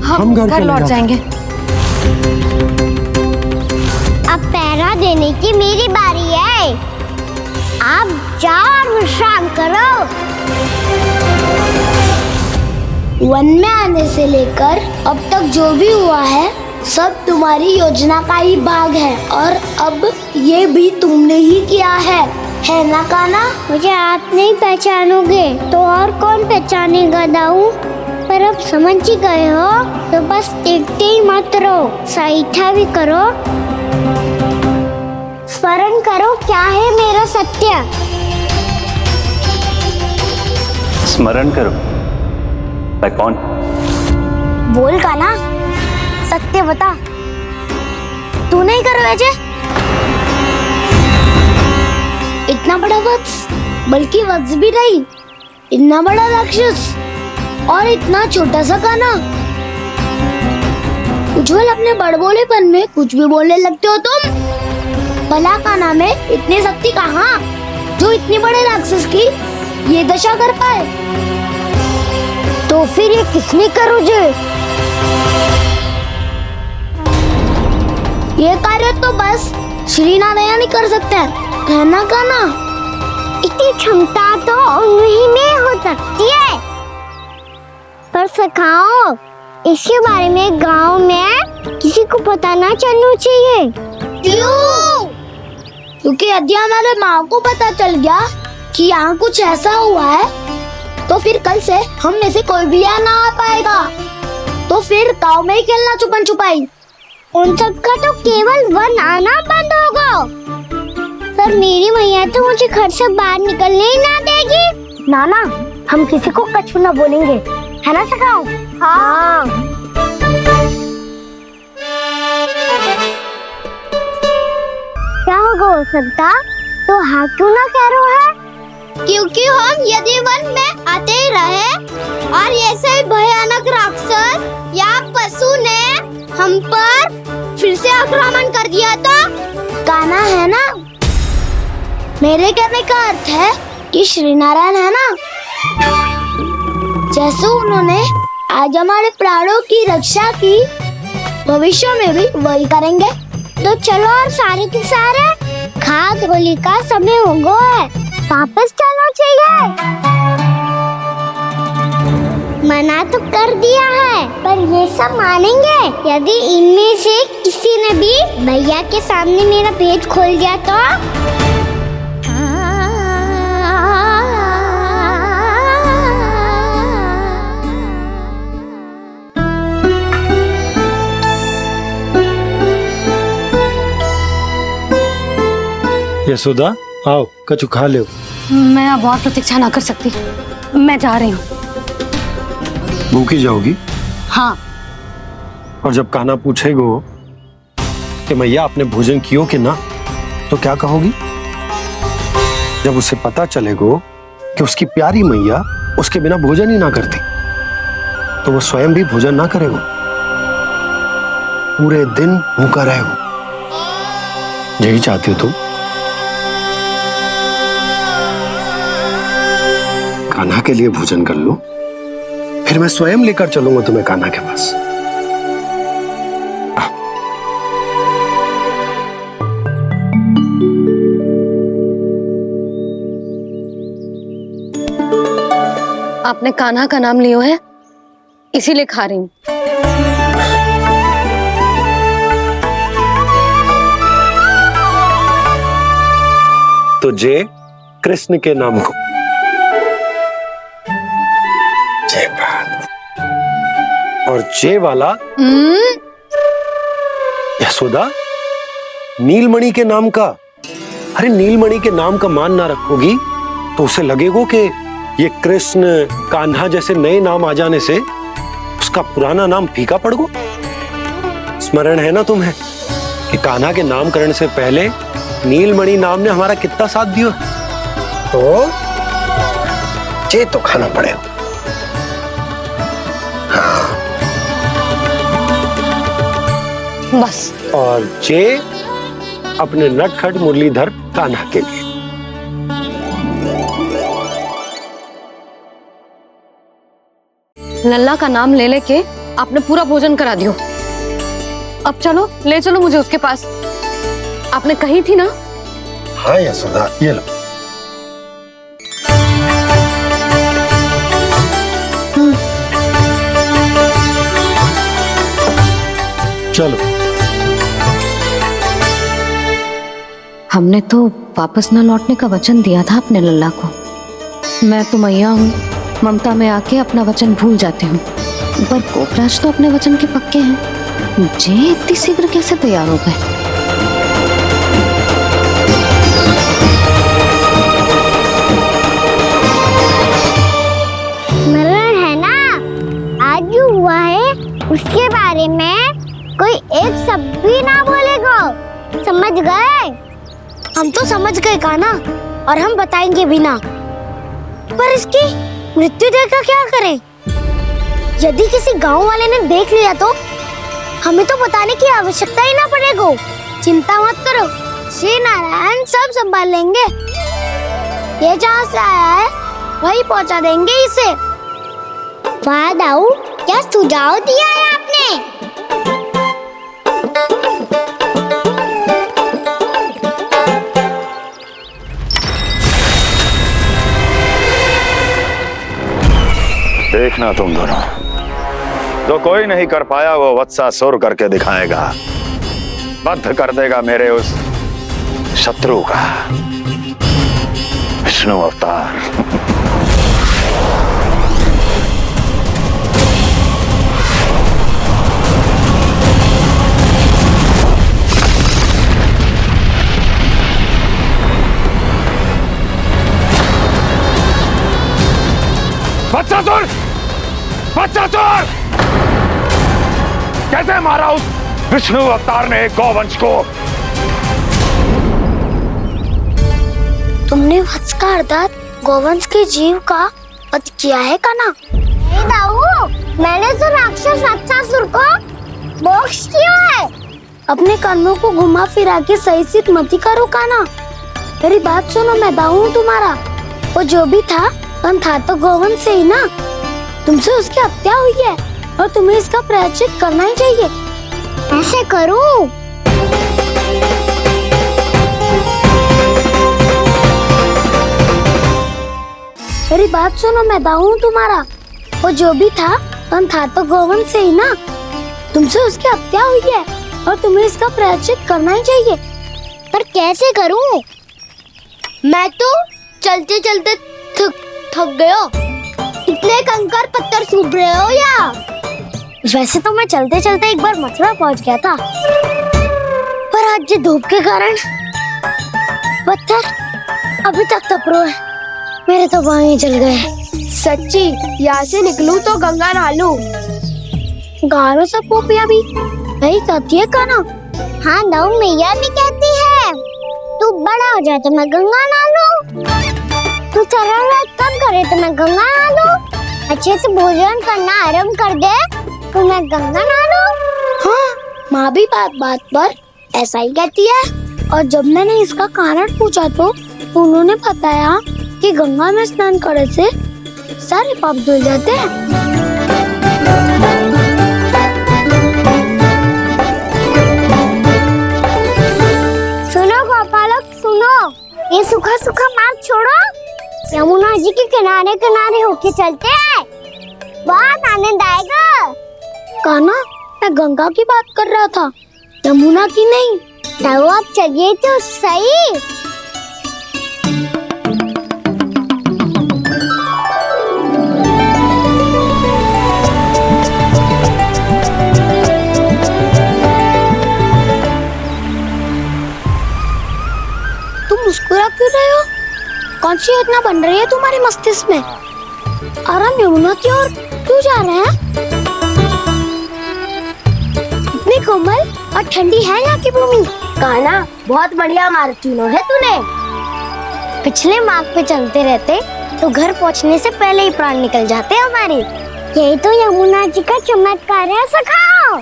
Speaker 1: हम घर लौट जाएंगे।
Speaker 3: अब पहरा देने की मेरी बारी है। आप जाओ और विश्राम करो। वन में आने से लेकर अब तक जो भी हुआ है सब तुम्हारी योजना का ही भाग है, और अब ये भी तुमने ही किया है ना कान्हा? मुझे आप नहीं पहचानोगे तो और कौन पहचानेगा दाऊ? पर अब समझ ही गए हो तो बस देखते ही मत रहो, सईठा भी करो। स्मरण करो क्या है मेरा सत्य।
Speaker 15: स्मरण करो? मैं कौन?
Speaker 3: बोल कान्हा, सत्य बता। तू नहीं करो अजय? इतना बड़ा वत्स, बल्कि वत्स भी नहीं, इतना बड़ा राक्षस और इतना छोटा सा कान्हा। उज्जवल अपने बड़बोलेपन में कुछ भी बोलने लगते हो तुम। भला कान्हा में इतनी शक्ति कहाँ जो इतनी बड़े राक्षस की ये दशा कर पाए? तो फिर ये किसने करो जे? ये कार्य तो बस श्री नारायण ही कर सकते हैं, है ना कान्हा? इतनी क्षमता तो उन्हीं में हो सकती है, पर सखाओ इसके बारे में गांव में किसी को पता ना चलना चाहिए। क्यों? क्योंकि यदि हमारे माँ को पता चल गया कि यहाँ कुछ ऐसा हुआ है तो फिर कल से हम में से कोई भी यहाँ ना आ पाएगा। तो फिर गांव में ही खेलना छुपन छुपाई। उन सबका तो केवल वन आना बंद होगा, पर मेरी मैया तो मुझे घर से बाहर निकलने ही ना देगी। नाना, हम किसी को कछु ना बोलेंगे, है ना सखाओ? हाँ। क्या होगा हो सकता? तो हाँ क्यों ना कह रहा है? क्योंकि हम यदि वन में आते ही रहे और ऐसे भयानक राक्षस या पशु ने हम पर फिर से आक्रमण कर दिया तो कान्हा, है ना? मेरे कहने का अर्थ है कि श्री नारायण है ना, जैसे उन्होंने आज हमारे प्राणों की रक्षा की, भविष्य में भी वही करेंगे। तो चलो और सारे के सारे खाद होली का समय हो गया है, वापस चलना चाहिए। मना तो कर दिया है, पर ये सब मानेंगे यदि इनमें से किसी ने भी भैया के सामने मेरा पेट खोल दिया तो?
Speaker 2: यशोदा, आओ कछु खा लो।
Speaker 1: मैं अब और प्रतीक्षा ना कर सकती, मैं जा रही हूँ।
Speaker 2: भूखी जाओगी?
Speaker 1: हाँ।
Speaker 2: और जब कान्हा पूछेगो कि मैया आपने भोजन कियो कि ना, तो क्या कहोगी? जब उसे पता चलेगो कि उसकी प्यारी मैया उसके बिना भोजन ही ना करती, तो वो स्वयं भी भोजन ना करेगो, पूरे दिन भूखा रहेगो। यही चाहती हो तुम? कान्हा के लिए भोजन कर लो, फिर मैं स्वयं लेकर चलूंगा तुम्हें कान्हा के पास।
Speaker 1: आपने कान्हा का नाम लियो है, इसीलिए खा रही हूँ।
Speaker 2: तो जे कृष्ण के नाम को। जय बात। और जे वाला यशोदा नीलमणि के नाम का। अरे नीलमणि के नाम का मान ना रखोगी तो उसे लगेगा कि ये कृष्ण कान्हा जैसे नए नाम आ जाने से उसका पुराना नाम फीका पड़ गो। स्मरण है ना तुम्हें कि कान्हा के नामकरण से पहले नीलमणि नाम ने हमारा कितना साथ दिया। तो जे तो खाना पड़ेगा। हाँ।
Speaker 1: बस।
Speaker 2: और जे अपने नटखट मुरलीधर कान्हा के लिए।
Speaker 1: लल्ला का नाम ले लेके आपने पूरा भोजन करा दियो। अब चलो, ले चलो मुझे उसके पास। आपने कही थी ना।
Speaker 2: हाँ यशोदा, ये लो। चलो।
Speaker 1: हमने तो वापस ना लौटने का वचन दिया था अपने लल्ला को। मैं तो मैया हूँ, ममता में आके अपना वचन भूल जाती हूँ, पर गोपराज तो अपने वचन के पक्के हैं। जे इतनी शीघ्र कैसे तैयार हो गए?
Speaker 3: मरण है ना, आज जो हुआ है उसके बारे में कोई एक शब्द भी ना बोलेगा। समझ गए? हम तो समझ गए कान्हा, और हम बताएंगे भी ना। पर इसकी मृत्यु देखकर क्या करें? यदि किसी गांव वाले ने देख लिया तो हमें तो बताने की आवश्यकता ही ना पड़ेगा। चिंता मत करो, श्री नारायण सब संभाल लेंगे। ये जहाँ से आया है वही पहुँचा देंगे इसे। वाह दाऊ, क्या सुझाव दिया है आपने।
Speaker 11: देखना तुम दोनों, जो कोई नहीं कर पाया वो वत्सासुर करके दिखाएगा। बद्ध कर देगा मेरे उस शत्रु का विष्णु अवतार।
Speaker 13: वत्सासुर! वत्सासुर! कैसे मारा उस विष्णु अवतार ने गौवंश को?
Speaker 3: तुमने वत्स का अर्थात गौवंश के जीव का वध किया है कान्हा। नहीं दाऊ, मैंने तो राक्षस वत्सासुर को मोक्ष किया है। अपने कर्मों को घुमा फिरा के सही सिद्ध मत करो कान्हा। मेरी बात सुनो, मैं दाऊ हूँ तुम्हारा। वो जो भी था था तो गोवंश से ही ना। तुमसे उसकी हत्या हुई है और तुम्हें इसका प्रायश्चित करना ही चाहिए। ऐसे करूं? मेरी बात सुनो, मैं दाऊ हूँ तुम्हारा। वो जो भी था तो गोवंश से ही ना। तुमसे उसकी हत्या हुई है और तुम्हें इसका प्रायश्चित करना ही चाहिए। पर कैसे करूं? मैं तो चलते चलते थक गया। इतने कंकर पत्थर सूख रहे हो या? वैसे तो मैं चलते चलते एक बार मथुरा पहुंच गया था, पर आज ये धूप के कारण पत्थर अभी तक तप रहे हैं। मेरे तो पाँव ही जल गए।
Speaker 10: सच्ची, यहाँ से निकलूं तो गंगा नहा लूं।
Speaker 3: गारो सब पोपिया भी यही कहती है कान्हा। हाँ दाऊ, मैया भी कहती है तू बड़ा हो जाए तो मैं गंगा नहा लूं, तू शरारत कम करे तो मैं गंगा नहा लूं, अच्छे से भोजन करना आरंभ कर दे तो मैं गंगा नहा लूं। हाँ, माँ भी बात बात पर ऐसा ही कहती है। और जब मैंने इसका कारण पूछा तो उन्होंने बताया कि गंगा में स्नान करने से सारे पाप धुल जाते हैं। सुनो गोपालक, सुनो, ये सूखा सूखा मार्ग छोड़ो, यमुना जी के किनारे किनारे होके चलते हैं, बहुत आनंद आएगा। कान्हा, मैं गंगा की बात कर रहा था, यमुना की नहीं। तो आप चलिए तो सही। कौन सी योजना बन रही है तुम्हारे मस्तिष्क में? और हम यमुना की ओर क्यों जा रहे हैं? इतनी कोमल और ठंडी है यहाँ की भूमि। कान्हा, बहुत बढ़िया मार्ग चुना है तूने। पिछले मार्ग पे चलते रहते तो घर पहुँचने से पहले ही प्राण निकल जाते हमारे। यही तो यमुना जी का चमत्कार है सखा।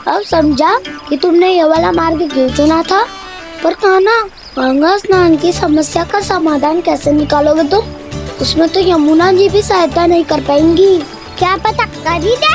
Speaker 3: अब समझा कि तुमने ये वाला मार्ग क्यों चुना था। पर कान्हा, गंगा स्नान की समस्या का समाधान कैसे निकालोगे तुम? उसमें तो यमुना जी भी सहायता नहीं कर पाएंगी। क्या पता कर ही दे।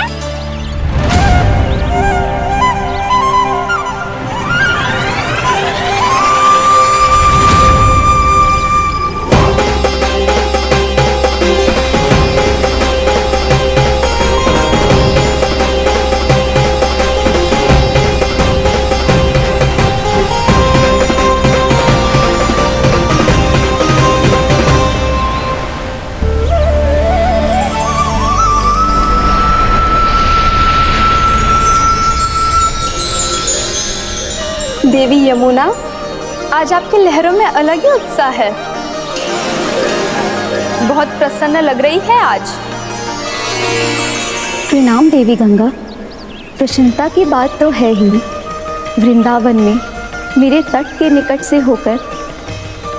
Speaker 16: देवी यमुना, आज आपकी लहरों में अलग ही उत्साह है। बहुत प्रसन्न लग रही है आज।
Speaker 17: प्रणाम देवी गंगा। प्रसन्नता की बात तो है ही। वृंदावन में मेरे तट के निकट से होकर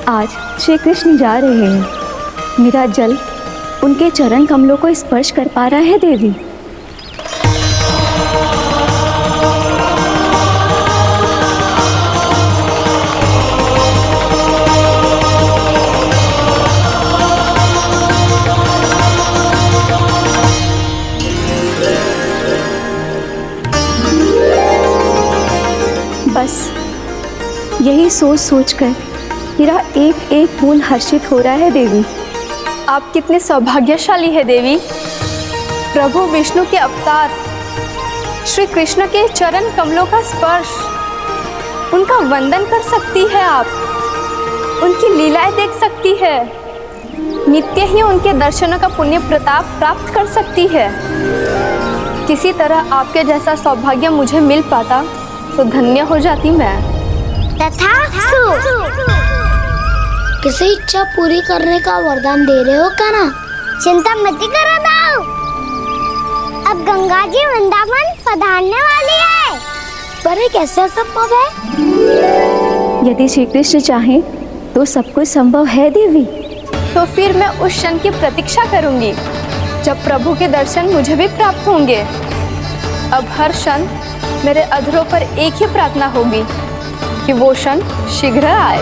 Speaker 17: आज श्री कृष्ण जा रहे हैं। मेरा जल उनके चरण कमलों को स्पर्श कर पा रहा है देवी। बस यही सोच सोचकर मेरा एक एक बूंद हर्षित हो रहा है देवी।
Speaker 16: आप कितने सौभाग्यशाली है देवी। प्रभु विष्णु के अवतार श्री कृष्ण के चरण कमलों का स्पर्श, उनका वंदन कर सकती है आप, उनकी लीलाएं देख सकती है, नित्य ही उनके दर्शनों का पुण्य प्रताप प्राप्त कर सकती है। किसी तरह आपके जैसा सौभाग्य मुझे मिल पाता तो धन्य हो जाती मैं।
Speaker 3: किसी इच्छा पूरी करने का वरदान दे रहे हो कान्हा? चिंता मत करो दाऊ। अब गंगा जी वृंदावन पधारने वाली है। पर ये कैसे संभव है?
Speaker 17: यदि श्री कृष्ण चाहे तो सब कुछ संभव है देवी।
Speaker 16: तो फिर मैं उस क्षण की प्रतीक्षा करूंगी जब प्रभु के दर्शन मुझे भी प्राप्त होंगे। अब हर क्षण मेरे अधरों पर एक ही प्रार्थना होगी कि वो क्षण शीघ्र आए।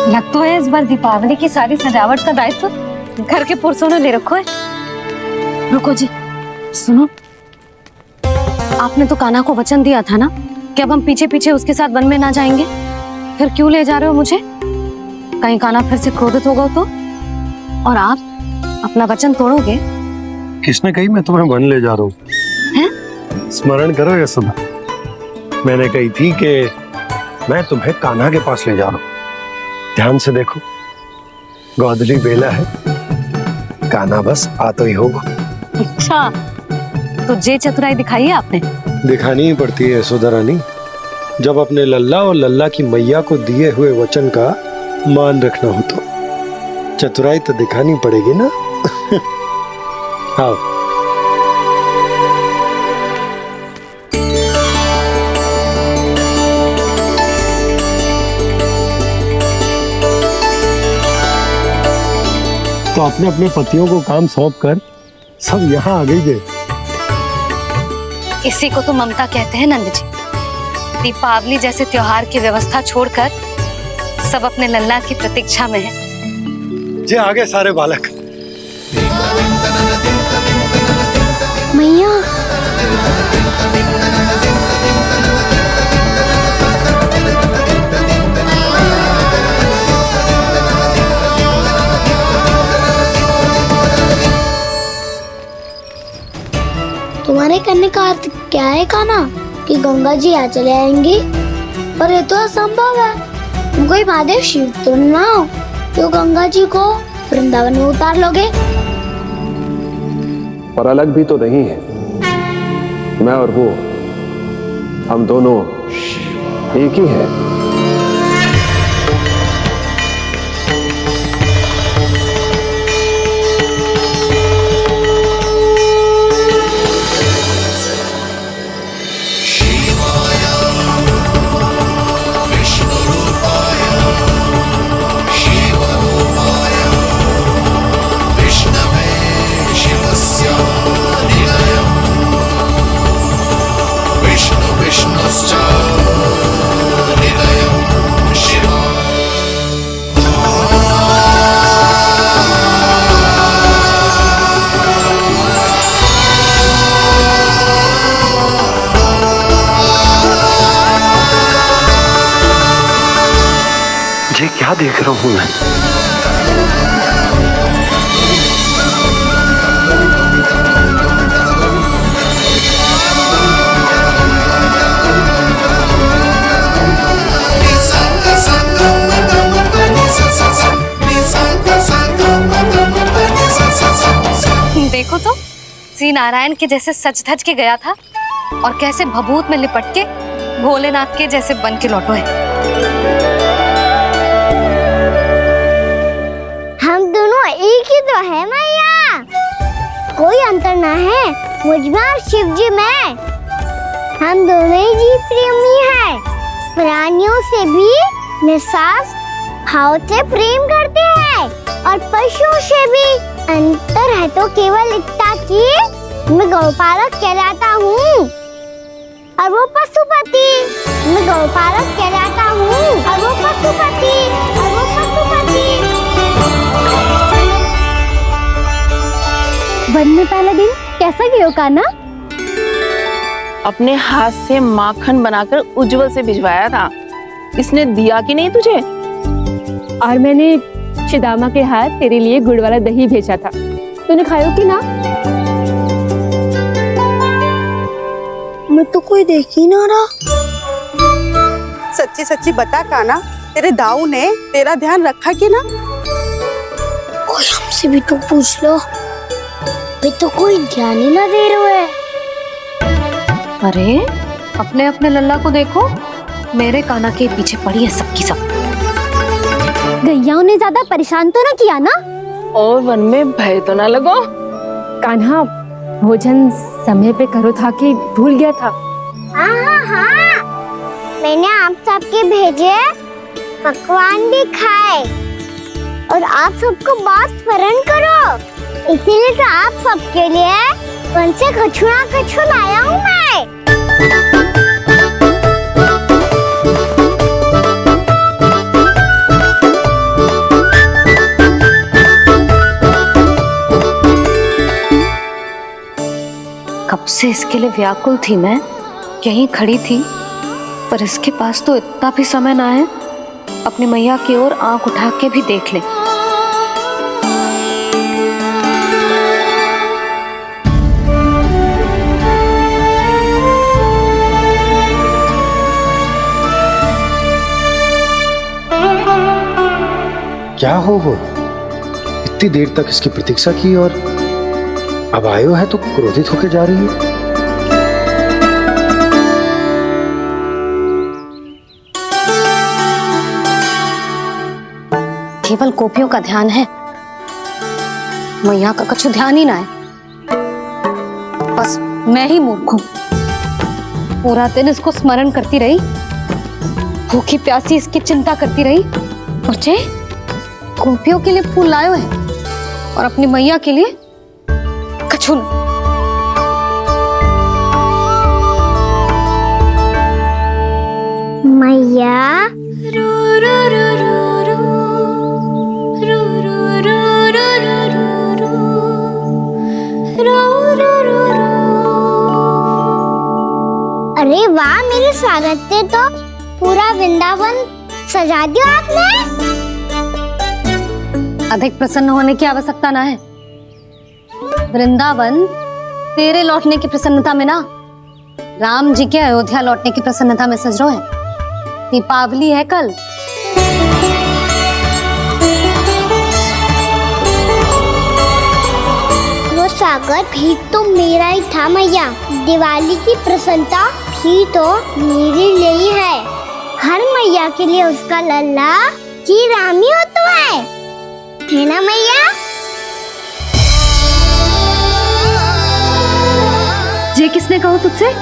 Speaker 1: लग तो है इस बार दीपावली की सारी सजावट का दायित्व घर के पुरुषों ने ले रखो है। रुको जी, सुनो, आपने तो कान्हा को वचन दिया था ना कि अब हम पीछे पीछे उसके साथ वन में ना जाएंगे। फिर क्यों ले जा रहे हो मुझे? कहीं कान्हा फिर से क्रोधित होगा तो? और आप अपना वचन तोड़ोगे?
Speaker 2: किसने कही मैं तुम्हें वन ले जा रहा हूँ? स्मरण करो यशोदा, मैंने कही थी कि मैं तुम्हें कान्हा के पास ले जा रहा हूँ। ध्यान से देखो, गोधली बेला है, कान्हा बस आ तो ही होगा।
Speaker 1: अच्छा, तो जे चतुराई दिखाई है आपने?
Speaker 2: दिखानी ही पड़ती है यशोदा रानी, जब अपने लल्ला और लल्ला की मैया को दिए हुए वचन का मान रखना हो तो चतुराई तो दिखानी पड़ेगी ना। आओ। तो अपने अपने पतियों को काम सौंप कर सब यहाँ आ गई है।
Speaker 1: इसी को तो ममता कहते हैं नंद जी। दीपावली जैसे त्योहार की व्यवस्था छोड़कर सब अपने लल्ला की प्रतीक्षा में हैं।
Speaker 2: जे आगे सारे बालक।
Speaker 3: मैया, तुम्हारे कहने का अर्थ क्या है कान्हा? कि गंगा जी यहाँ चले आएंगी? पर ये तो असंभव है। तुम कोई महादेव शिव तो ना हो जो गंगा जी को वृंदावन में उतार लोगे।
Speaker 4: पर अलग भी तो नहीं है। मैं और वो, हम दोनों एक ही हैं।
Speaker 2: ये क्या देख रहा हूं मैं?
Speaker 1: देखो तो श्री नारायण के जैसे सज धज के गया था और कैसे भभूत में लिपट के भोलेनाथ के जैसे बन के लौटो है।
Speaker 3: हम दोनों एक ही तो है मैया, कोई अंतर ना है मुझ में और शिव जी में। हम दोनों ही जीव प्रेमी हैं, प्राणियों से भी निस्वार्थ भाव से प्रेम करते हैं और पशुओं से भी। अंतर है तो केवल इतना कि मैं गौपालक कहलाता हूँ और वो पशुपति। मैं गौपालक कहलाता हूँ और वो पशुपति, और वो पशुपति।
Speaker 17: वन में पहला दिन कैसा गया कान्हा?
Speaker 10: अपने हाथ से माखन बनाकर उज्जवल से भिजवाया था। इसने दिया कि नहीं तुझे?
Speaker 17: और मैंने शिदामा के हाथ तेरे लिए गुड़ वाला दही भेजा था, तूने खाया कि ना?
Speaker 3: मैं तो कोई देख ही ना रहा।
Speaker 18: सच्ची सच्ची बता कान्हा, तेरे दाऊ ने तेरा ध्यान रखा कि ना?
Speaker 3: कोई हमसे भी तो पूछ लो, वे तो कोई ध्यान ही ना दे रहे हैं।
Speaker 1: अरे अपने अपने लल्ला को देखो, मेरे कान्हा के पीछे पड़ी है सबकी सब।
Speaker 17: गैयाओं ने ज्यादा परेशान तो ना किया ना?
Speaker 10: और वन में भय तो ना लगो?
Speaker 17: कान्हा भोजन समय पे करो था कि भूल गया था?
Speaker 3: हाँ, मैंने आप सबके भेजे पकवान भी खाए और आप सबको बात स्मरण करो, इसीलिए तो आप सबके लिए वन से कछु ना कछु लाया हूँ मैं।
Speaker 1: कब से इसके लिए व्याकुल थी मैं, यहीं खड़ी थी, पर इसके पास तो इतना भी समय ना है अपनी मैया की ओर आंख उठा के भी देख ले।
Speaker 2: क्या हो वो? इतनी देर तक इसकी प्रतीक्षा की और अब आयो है तो क्रोधित होकर जा रही है।
Speaker 1: केवल गोपियों का ध्यान है, मैया का कछु ध्यान ही ना है। बस मैं ही मूर्ख हूं, पूरा दिन इसको स्मरण करती रही, भूखी प्यासी इसकी चिंता करती रही। मुझे गोपियों के लिए फूल लायो है और अपनी मैया के लिए कछु ना।
Speaker 3: मैया अरे वाह, मेरे स्वागत से तो पूरा वृंदावन सजा दिया आपने।
Speaker 1: अधिक प्रसन्न होने की आवश्यकता ना है। वृंदावन तेरे लौटने की प्रसन्नता में ना, राम जी के अयोध्या लौटने की प्रसन्नता में सज रहे हैं। दीपावली है कल।
Speaker 3: वो स्वागत भी तो मेरा ही था मैया। दिवाली की प्रसन्नता भी तो मेरे लिए ही है। हर मैया के लिए उसका लल्ला की रामी हो तो है ना मैया?
Speaker 1: ये किसने कहा तुझसे?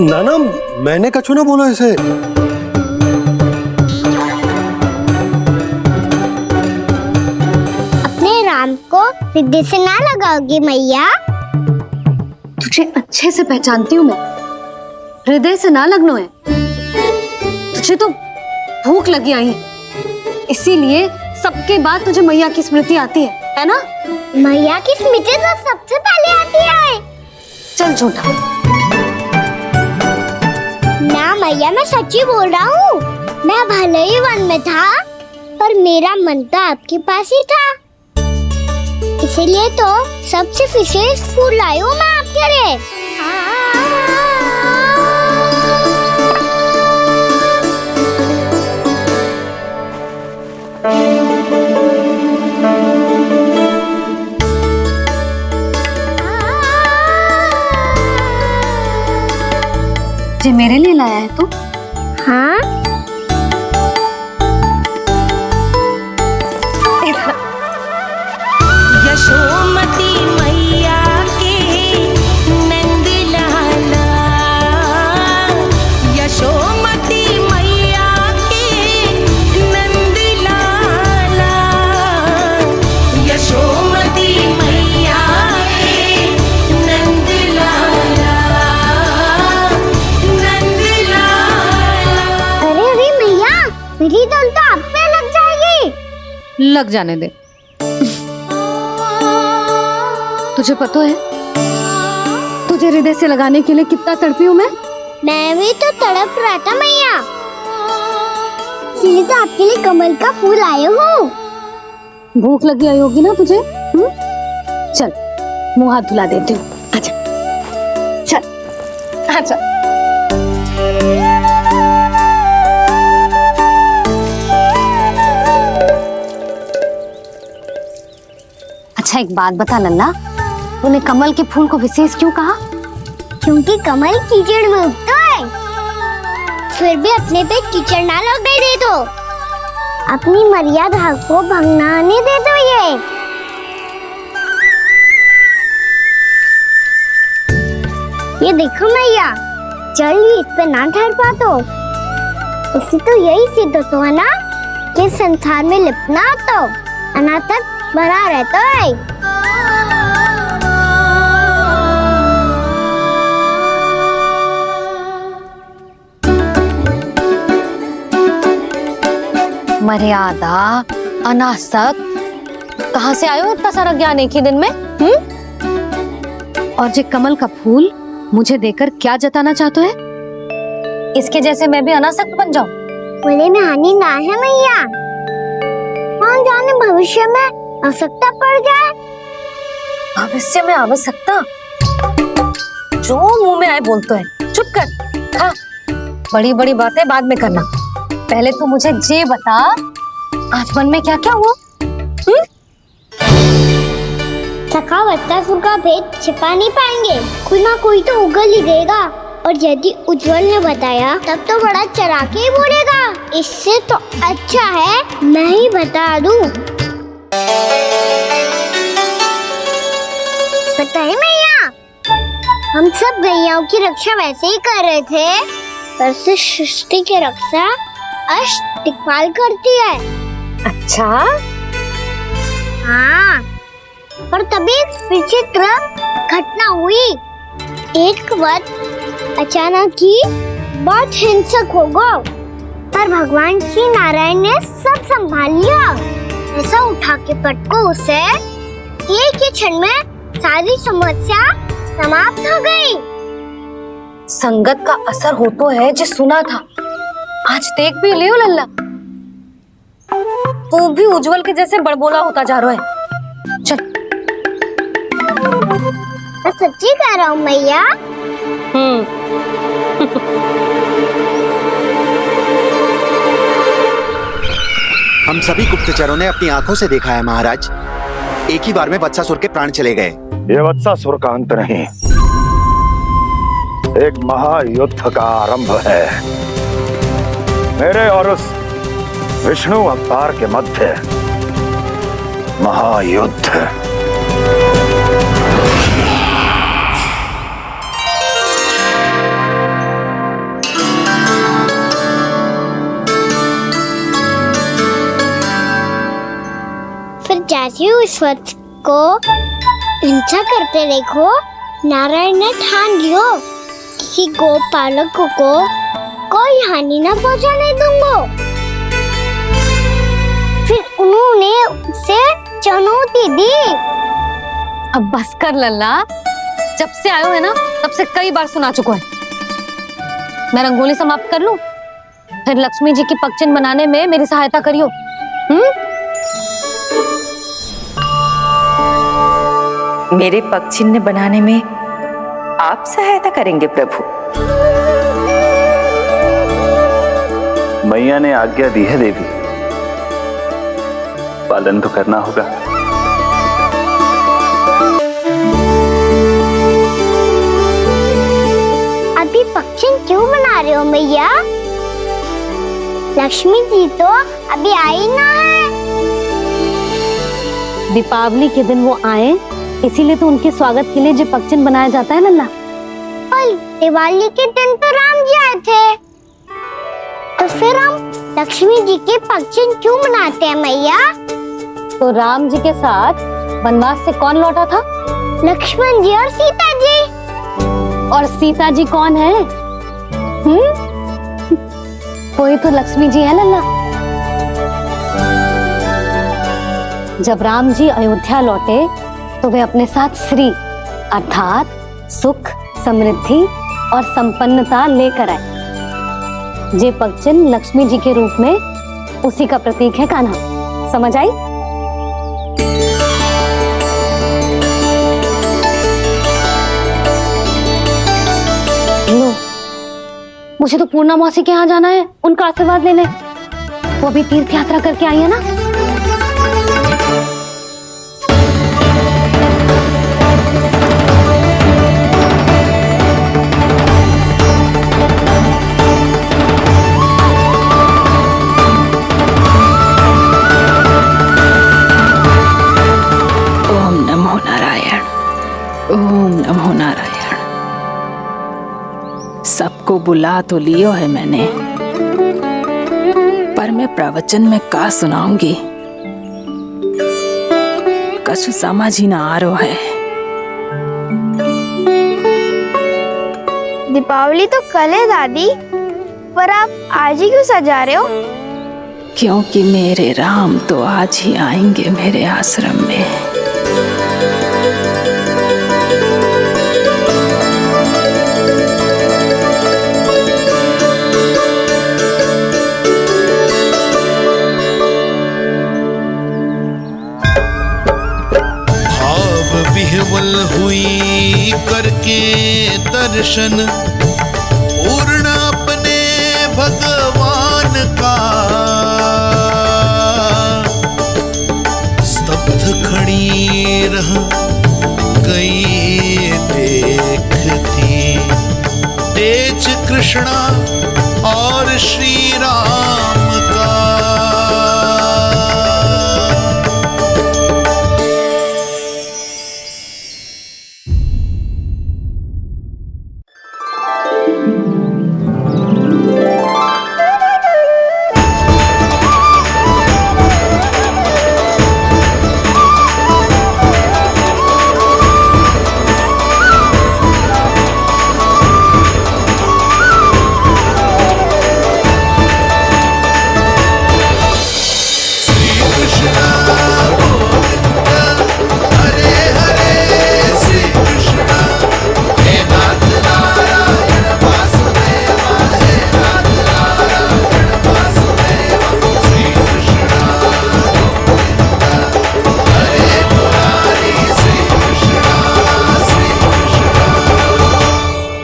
Speaker 2: नाना, मैंने कछु ना बोला इसे।
Speaker 3: अपने राम को हृदय से ना लगाओगी मैया?
Speaker 1: तुझे अच्छे से पहचानती हूँ मैं, हृदय से ना लगनो है। तुझे तो भूख लगी आई है, इसीलिए सबके बाद तुझे मैया की स्मृति आती है ना?
Speaker 3: मैया की स्मृति तो सबसे पहले आती है।
Speaker 1: चल झूठा।
Speaker 3: ना मैया, मैं सच्ची बोल रहा हूँ। मैं भले ही वन में था, पर मेरा मन तो आपके पास ही था। इसीलिए तो सबसे विशेष फूल लाई हूँ मैं आपके लिए।
Speaker 1: ये मेरे लिए लाया है तू?
Speaker 3: हाँ।
Speaker 7: यशोमती मैया के नंद लाला, यशोमती मैया के नंद लाला, यशोमती मैया के नंद लाला, नंद लाला।
Speaker 3: अरे अरे मैया, मेरी डोल तो आप पे लग जाएगी।
Speaker 1: लग जाने दे। तुझे पता है तुझे हृदय से लगाने के लिए कितना तड़पी हूँ मैं?
Speaker 3: मैं भी तो तड़प रहा था मैया, इसलिए तो आपके लिए कमल का फूल आया हूँ।
Speaker 1: भूख लगी आई होगी ना तुझे? चल मुंह हाथ धुला देती हूँ। आजा चल आजा। अच्छा एक बात बता लल्ला, तूने कमल के फूल को विशेष क्यों कहा?
Speaker 3: क्योंकि कमल कीचड़ में उगता है, फिर भी अपने पे कीचड़ ना लगने दे दो। अपनी मर्यादा को भंग ना आने दे दो। ये देखो मैया, जल भी इस पे ना ठहर पा तो इससे तो यही सिद्ध होता है ना कि संसार में लिपना तो अनाथ तक बना रहता है।
Speaker 1: मर्यादा, अनासक, कहाँ से आयो इतना सारा ज्ञान एक ही दिन में? और ये कमल का फूल मुझे देकर क्या जताना चाहते है? इसके जैसे मैं भी अनासक्त बन जाऊं?
Speaker 3: बोले में हानि ना है मैया, कौन जाने भविष्य में आवश्यकता पड़ जाए।
Speaker 1: भविष्य में आवश्यकता? जो मुंह में आए बोलते हैं, चुप कर। हाँ, बड़ी बड़ी बातें बाद में करना, पहले तो मुझे ये बता आज मन में क्या क्या हुआ?
Speaker 3: सखावत्तासुर का भेद छिपा नहीं पाएंगे, कोई ना कोई तो उगल ही देगा। और यदि उज्जवल ने बताया तब तो बड़ा चढ़ा के ही बोलेगा। इससे तो अच्छा है मैं ही बता दूं। पता है मैया, हम सब गैयाओं की रक्षा वैसे ही कर रहे थे, पर से सृष्टि की रक्षा अष्ट दिक्पाल करती है।
Speaker 1: अच्छा?
Speaker 3: हाँ, पर तभी विचित्र घटना हुई। एक वक्त अचानक ही बहुत हिंसक हो गया, पर भगवान श्री नारायण ने सब संभाल लिया। ऐसा उठा के पटको उसे, एक ही क्षण में सारी समस्या समाप्त हो गई।
Speaker 1: संगत का असर हो तो है जो सुना था, आज देख भी लियो लल्ला, तू भी उज्जवल के जैसे बड़बोला होता जा रहा है। चल।
Speaker 3: मैं सच्ची कह रहा हूँ मैया।
Speaker 19: हम सभी गुप्तचरों ने अपनी आंखों से देखा है महाराज। एक ही बार में वत्सासुर के प्राण चले गए।
Speaker 11: ये वत्सासुर का अंत नहीं, एक महायुद्ध का आरंभ है। मेरे और उस विष्णु अवतार के मध्य महायुद्ध।
Speaker 3: फिर जाती हूँ इस वक्त को हिंसा करते देखो। नारायण ने ठान लियो किसी गोपालक को कोई हानि न पहुंचाने दूंगा। फिर उन्होंने उसे चुनौती दी।
Speaker 1: अब बस कर लल्ला, जब से आयो है ना तब से कई बार सुना चुका है। मैं रंगोली समाप्त कर लूं, फिर लक्ष्मी जी की पगचिन बनाने में मेरी सहायता करियो।
Speaker 14: मेरे पगचिन्ह बनाने में आप सहायता करेंगे प्रभु?
Speaker 15: मैया ने आज्ञा दी है देवी, पालन तो करना होगा।
Speaker 3: अभी पगचिन क्यों बना रहे हो मैया? लक्ष्मी जी तो अभी आई ना है।
Speaker 1: दीपावली के दिन वो आए, इसीलिए तो उनके स्वागत के लिए जो पगचिन बनाया जाता है लल्ला।
Speaker 3: पर दिवाली के दिन तो राम जी आए थे, तो फिर हम लक्ष्मी जी के पगचिन क्यों बनाते हैं मैया?
Speaker 1: तो राम जी के साथ वनवास से कौन लौटा था?
Speaker 3: लक्ष्मण जी और सीता जी।
Speaker 1: और सीता जी कौन है? कोई तो लक्ष्मी जी है लल्ला। जब राम जी अयोध्या लौटे तो वे अपने साथ श्री अर्थात सुख, समृद्धि और संपन्नता लेकर आए। जे पगचिन लक्ष्मी जी के रूप में उसी का प्रतीक है कान्हा। समझ आई? लो, मुझे तो पूर्णा मौसी के यहाँ जाना है, उनका आशीर्वाद लेने। वो भी तीर्थ यात्रा करके आई है ना।
Speaker 10: ओम नमो नारायण। सबको बुला तो लियो है मैंने, पर मैं प्रवचन में का सुनाऊंगी, कछु समझ ही ना आ रहा है।
Speaker 3: दीपावली तो कल है दादी, पर आप आज ही क्यों सजा रहे हो?
Speaker 10: क्योंकि मेरे राम तो आज ही आएंगे मेरे आश्रम में।
Speaker 8: विह्वल हुई करके दर्शन पूर्ण अपने भगवान का, स्तब्ध खड़ी रह गई देखती तेज कृष्णा और श्री राम का।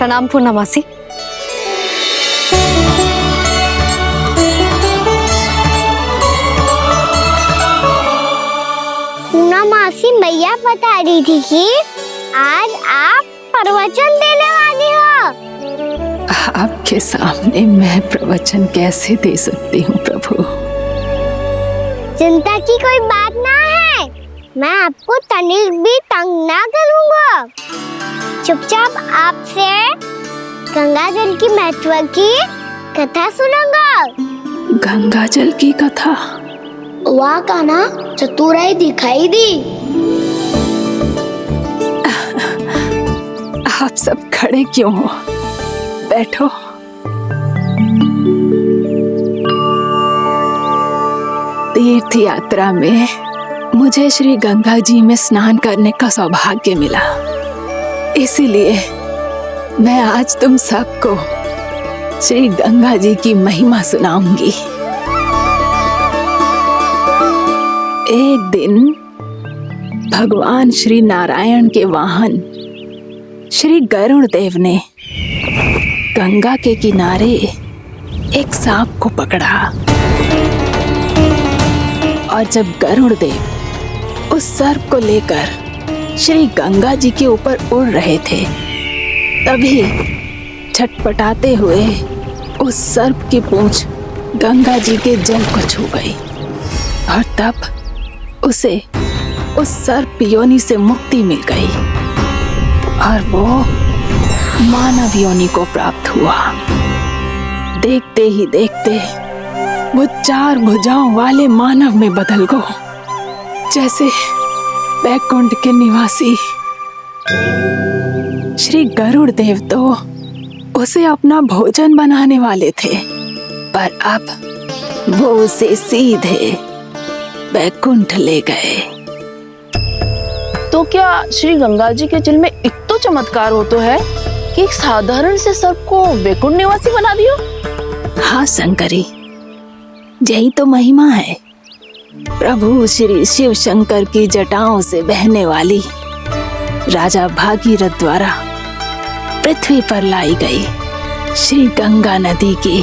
Speaker 1: प्रणाम पूर्णमासी।
Speaker 3: मैया बता रही थी कि आज आप प्रवचन देने वाली हो।
Speaker 10: आपके सामने मैं प्रवचन कैसे दे सकती हूँ प्रभु?
Speaker 3: चिंता की कोई बात ना है, मैं आपको तनिक भी तंग ना करूँगा। चुपचाप आपसे गंगा जल की महत्व की कथा सुनूंगा।
Speaker 10: गंगा जल की कथा?
Speaker 3: वाह कान्हा, चतुराई दिखाई दी।
Speaker 10: आप सब खड़े क्यों हो? बैठो। तीर्थ यात्रा में मुझे श्री गंगा जी में स्नान करने का सौभाग्य मिला, इसीलिए मैं आज तुम सबको श्री गंगा जी की महिमा सुनाऊंगी। एक दिन भगवान श्री नारायण के वाहन श्री गरुड़ देव ने गंगा के किनारे एक सांप को पकड़ा और जब गरुड़ देव उस सर्प को लेकर श्री गंगा जी के ऊपर उड़ रहे थे, तभी छटपटाते हुए उस सर्प की पूंछ गंगा जी के जल को छू गई और तब उसे उस सर्प योनि से मुक्ति मिल गई और वो मानव योनि को प्राप्त हुआ। देखते ही देखते वो 4 भुजाओं वाले मानव में बदल गो, जैसे बैकुंठ के निवासी। श्री गरुड़ देव तो उसे अपना भोजन बनाने वाले थे, पर अब वो उसे सीधे बैकुंठ ले गए। तो क्या श्री गंगा जी के जल में एक तो चमत्कार हो तो है कि एक साधारण से सर्प को वैकुंठ निवासी बना दियो?
Speaker 14: हाँ शंकरी, यही तो महिमा है। प्रभु श्री शिव शंकर की जटाओं से बहने वाली राजा भागीरथ द्वारा पृथ्वी पर लाई गई श्री गंगा नदी की।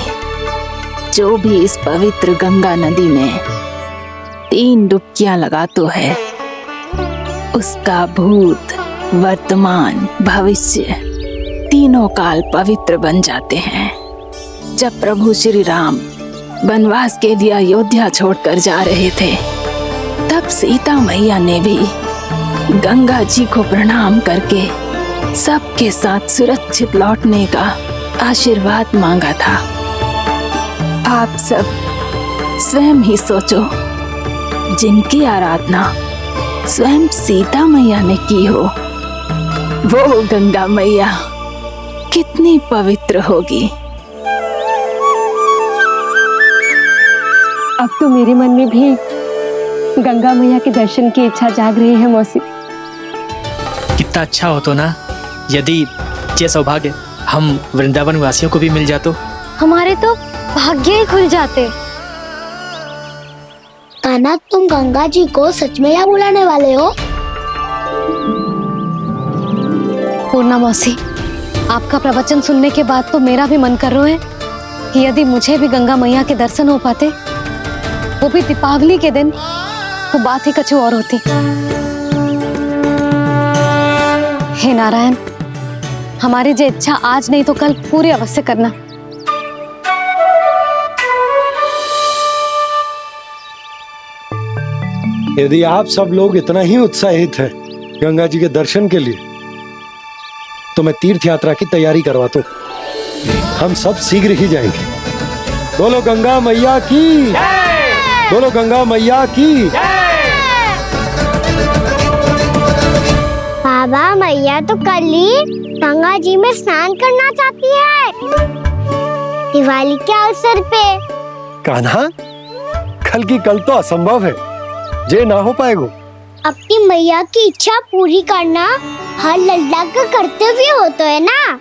Speaker 14: जो भी इस पवित्र गंगा नदी में 3 डुबकियां लगातो है, उसका भूत, वर्तमान, भविष्य तीनों काल पवित्र बन जाते हैं। जब प्रभु श्री राम वनवास के लिए अयोध्या छोड़कर जा रहे थे, तब सीता मैया ने भी गंगा जी को प्रणाम करके सबके साथ सुरक्षित लौटने का आशीर्वाद मांगा था। आप सब स्वयं ही सोचो, जिनकी आराधना स्वयं सीता मैया ने की हो, वो गंगा मैया कितनी पवित्र होगी।
Speaker 17: अब तो मेरे मन में भी गंगा मैया के दर्शन की इच्छा जाग रही है मौसी।
Speaker 5: कितना अच्छा हो तो ना यदि ये सौभाग्य हम वृंदावन वासियों को भी मिल जातो।
Speaker 1: हमारे तो भाग्य ही खुल जाते।
Speaker 3: कान्हा, तुम गंगा जी को सच में यहाँ बुलाने वाले हो?
Speaker 1: पूर्णा मौसी, आपका प्रवचन सुनने के बाद तो मेरा भी मन कर रहा है कि यदि मुझे भी गंगा मैया के दर्शन हो पाते, वो भी दीपावली के दिन, तो बात ही कुछ और होती। हे नारायण, हमारी जो इच्छा आज नहीं तो कल पूरी अवश्य करना।
Speaker 2: यदि आप सब लोग इतना ही उत्साहित हैं गंगा जी के दर्शन के लिए, तो मैं तीर्थ यात्रा की तैयारी करवाता हूँ। हम सब शीघ्र ही जाएंगे। बोलो गंगा मैया की, बोलो गंगा मैया की।
Speaker 3: बाबा, मैया तो कल ही गंगा जी में स्नान करना चाहती है, दिवाली के अवसर पे।
Speaker 2: कान्हा, कल की कल तो असंभव है, जे ना हो पाएगा।
Speaker 3: अपनी मैया की इच्छा पूरी करना हर लल्ला का कर्तव्य होता है ना।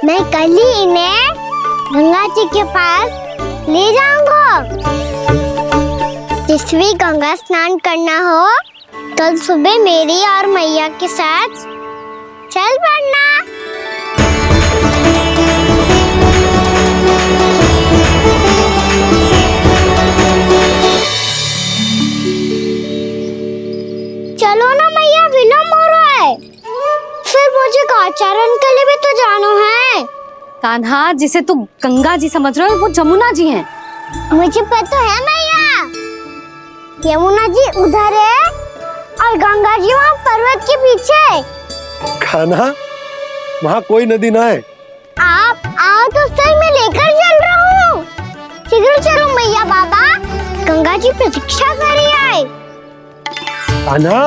Speaker 3: मैं कल ही इन्हें गंगा जी के पास ले जाऊंगा। जिस भी गंगा स्नान करना हो, कल सुबह मेरी और मैया के साथ चल पड़ना।
Speaker 1: कान्हा, जिसे तू गंगा जी समझ रहे हो वो जमुना जी हैं।
Speaker 3: मुझे पता है मैया, यमुना जी उधर है और गंगा जी वहाँ पर्वत के पीछे।
Speaker 2: कान्हा, वहाँ कोई नदी ना है।
Speaker 3: आप आओ तो सही, मैं लेकर चल रहा हूँ। शीघ्र चलो मैया बाबा, गंगा जी प्रतीक्षा कर रही है।
Speaker 2: कान्हा,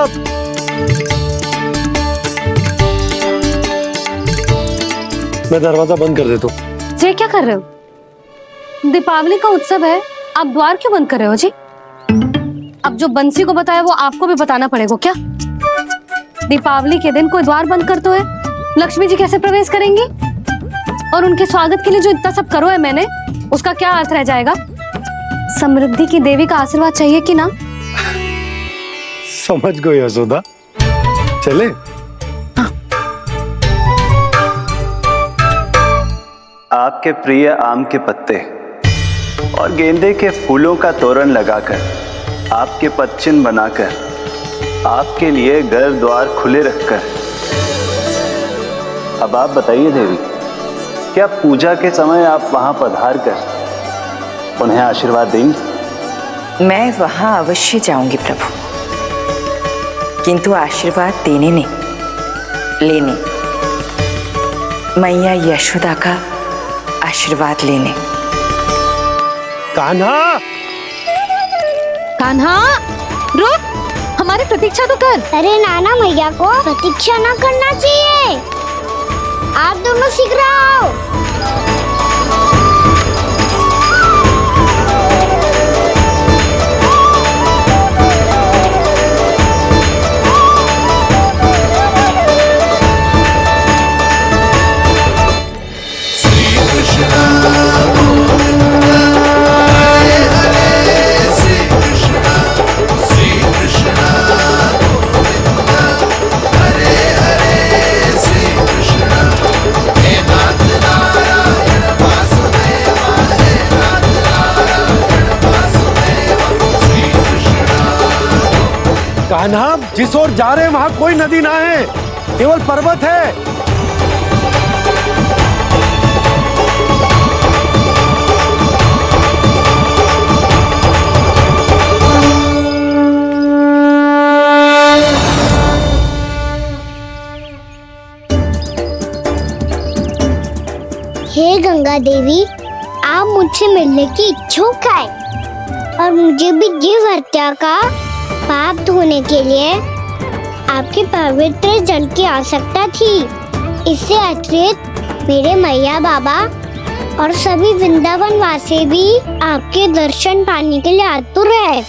Speaker 2: मैं दरवाजा बंद कर देता हूँ।
Speaker 1: ये क्या कर रहे हो? दीपावली का उत्सव है, आप द्वार क्यों बंद कर रहे हो जी? अब जो बंसी को बताया वो आपको भी बताना पड़ेगा क्या? दीपावली के दिन कोई द्वार बंद कर तो है, लक्ष्मी जी कैसे प्रवेश करेंगी? और उनके स्वागत के लिए जो इतना सब करो है मैंने, उसका क्या अर्थ रह जाएगा? समृद्धि की देवी का आशीर्वाद चाहिए कि ना?
Speaker 2: समझ गई यशोदा, चले।
Speaker 15: आपके प्रिय आम के पत्ते और गेंदे के फूलों का तोरण लगाकर, आपके पदचिन्ह बनाकर, आपके लिए घर द्वार खुले रखकर, अब आप बताइए देवी, क्या पूजा के समय आप वहां पधार कर उन्हें आशीर्वाद देंगी?
Speaker 20: मैं वहां अवश्य जाऊंगी प्रभु, किंतु आशीर्वाद देने नहीं, लेने, मैया यशोदा का आशीर्वाद लेने।
Speaker 2: कान्हा,
Speaker 1: कान्हा, रुक, हमारी प्रतीक्षा तो कर।
Speaker 3: अरे नाना, मैया को प्रतीक्षा ना करना चाहिए। आप दोनों शीघ्र आओ।
Speaker 2: कान्हा, जिस ओर जा रहे हैं वहाँ कोई नदी ना है, केवल पर्वत है।
Speaker 3: हे गंगा देवी, आप मुझसे मिलने की इच्छुक है और मुझे भी जीव हत्या का पाप धोने के लिए आपके पवित्र जल की आवश्यकता थी। इससे अतिरिक्त मेरे मैया बाबा और सभी वृंदावन वासी भी आपके दर्शन पाने के लिए आतुर है।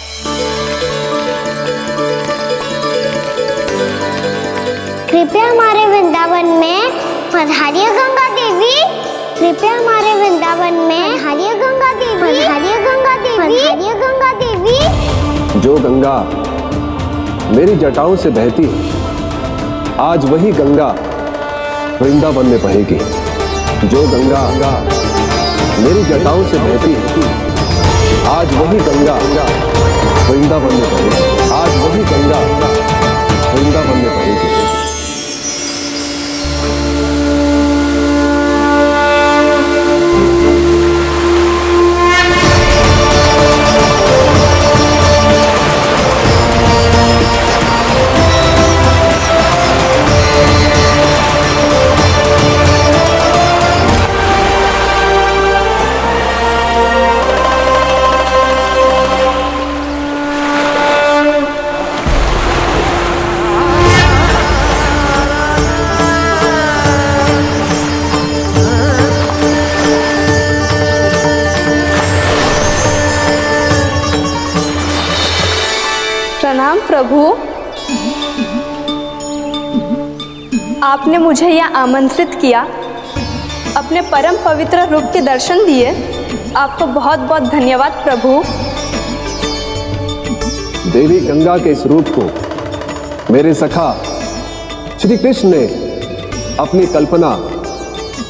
Speaker 3: कृपया हमारे वृंदावन में पधारिए गंगा देवी। कृपया हमारे वृंदावन में पधारिए गंगा देवी। पधारिए गंगा देवी। पधारिए गंगा देवी।
Speaker 4: जो गंगा मेरी जटाओं से बहती है, आज वही गंगा वृंदावन में बहेगी। जो गंगा मेरी जटाओं से बहती है, आज वही गंगा वृंदावन में बहेगी। आज वही गंगा वृंदावन में बहेगी।
Speaker 16: प्रणाम प्रभु, आपने मुझे यहाँ आमंत्रित किया, अपने परम पवित्र रूप के दर्शन दिए, आपको बहुत बहुत धन्यवाद प्रभु।
Speaker 4: देवी गंगा के इस रूप को मेरे सखा श्री कृष्ण ने अपनी कल्पना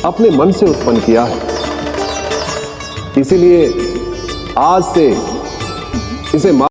Speaker 4: अपने मन से उत्पन्न किया है। इसीलिए आज से इसे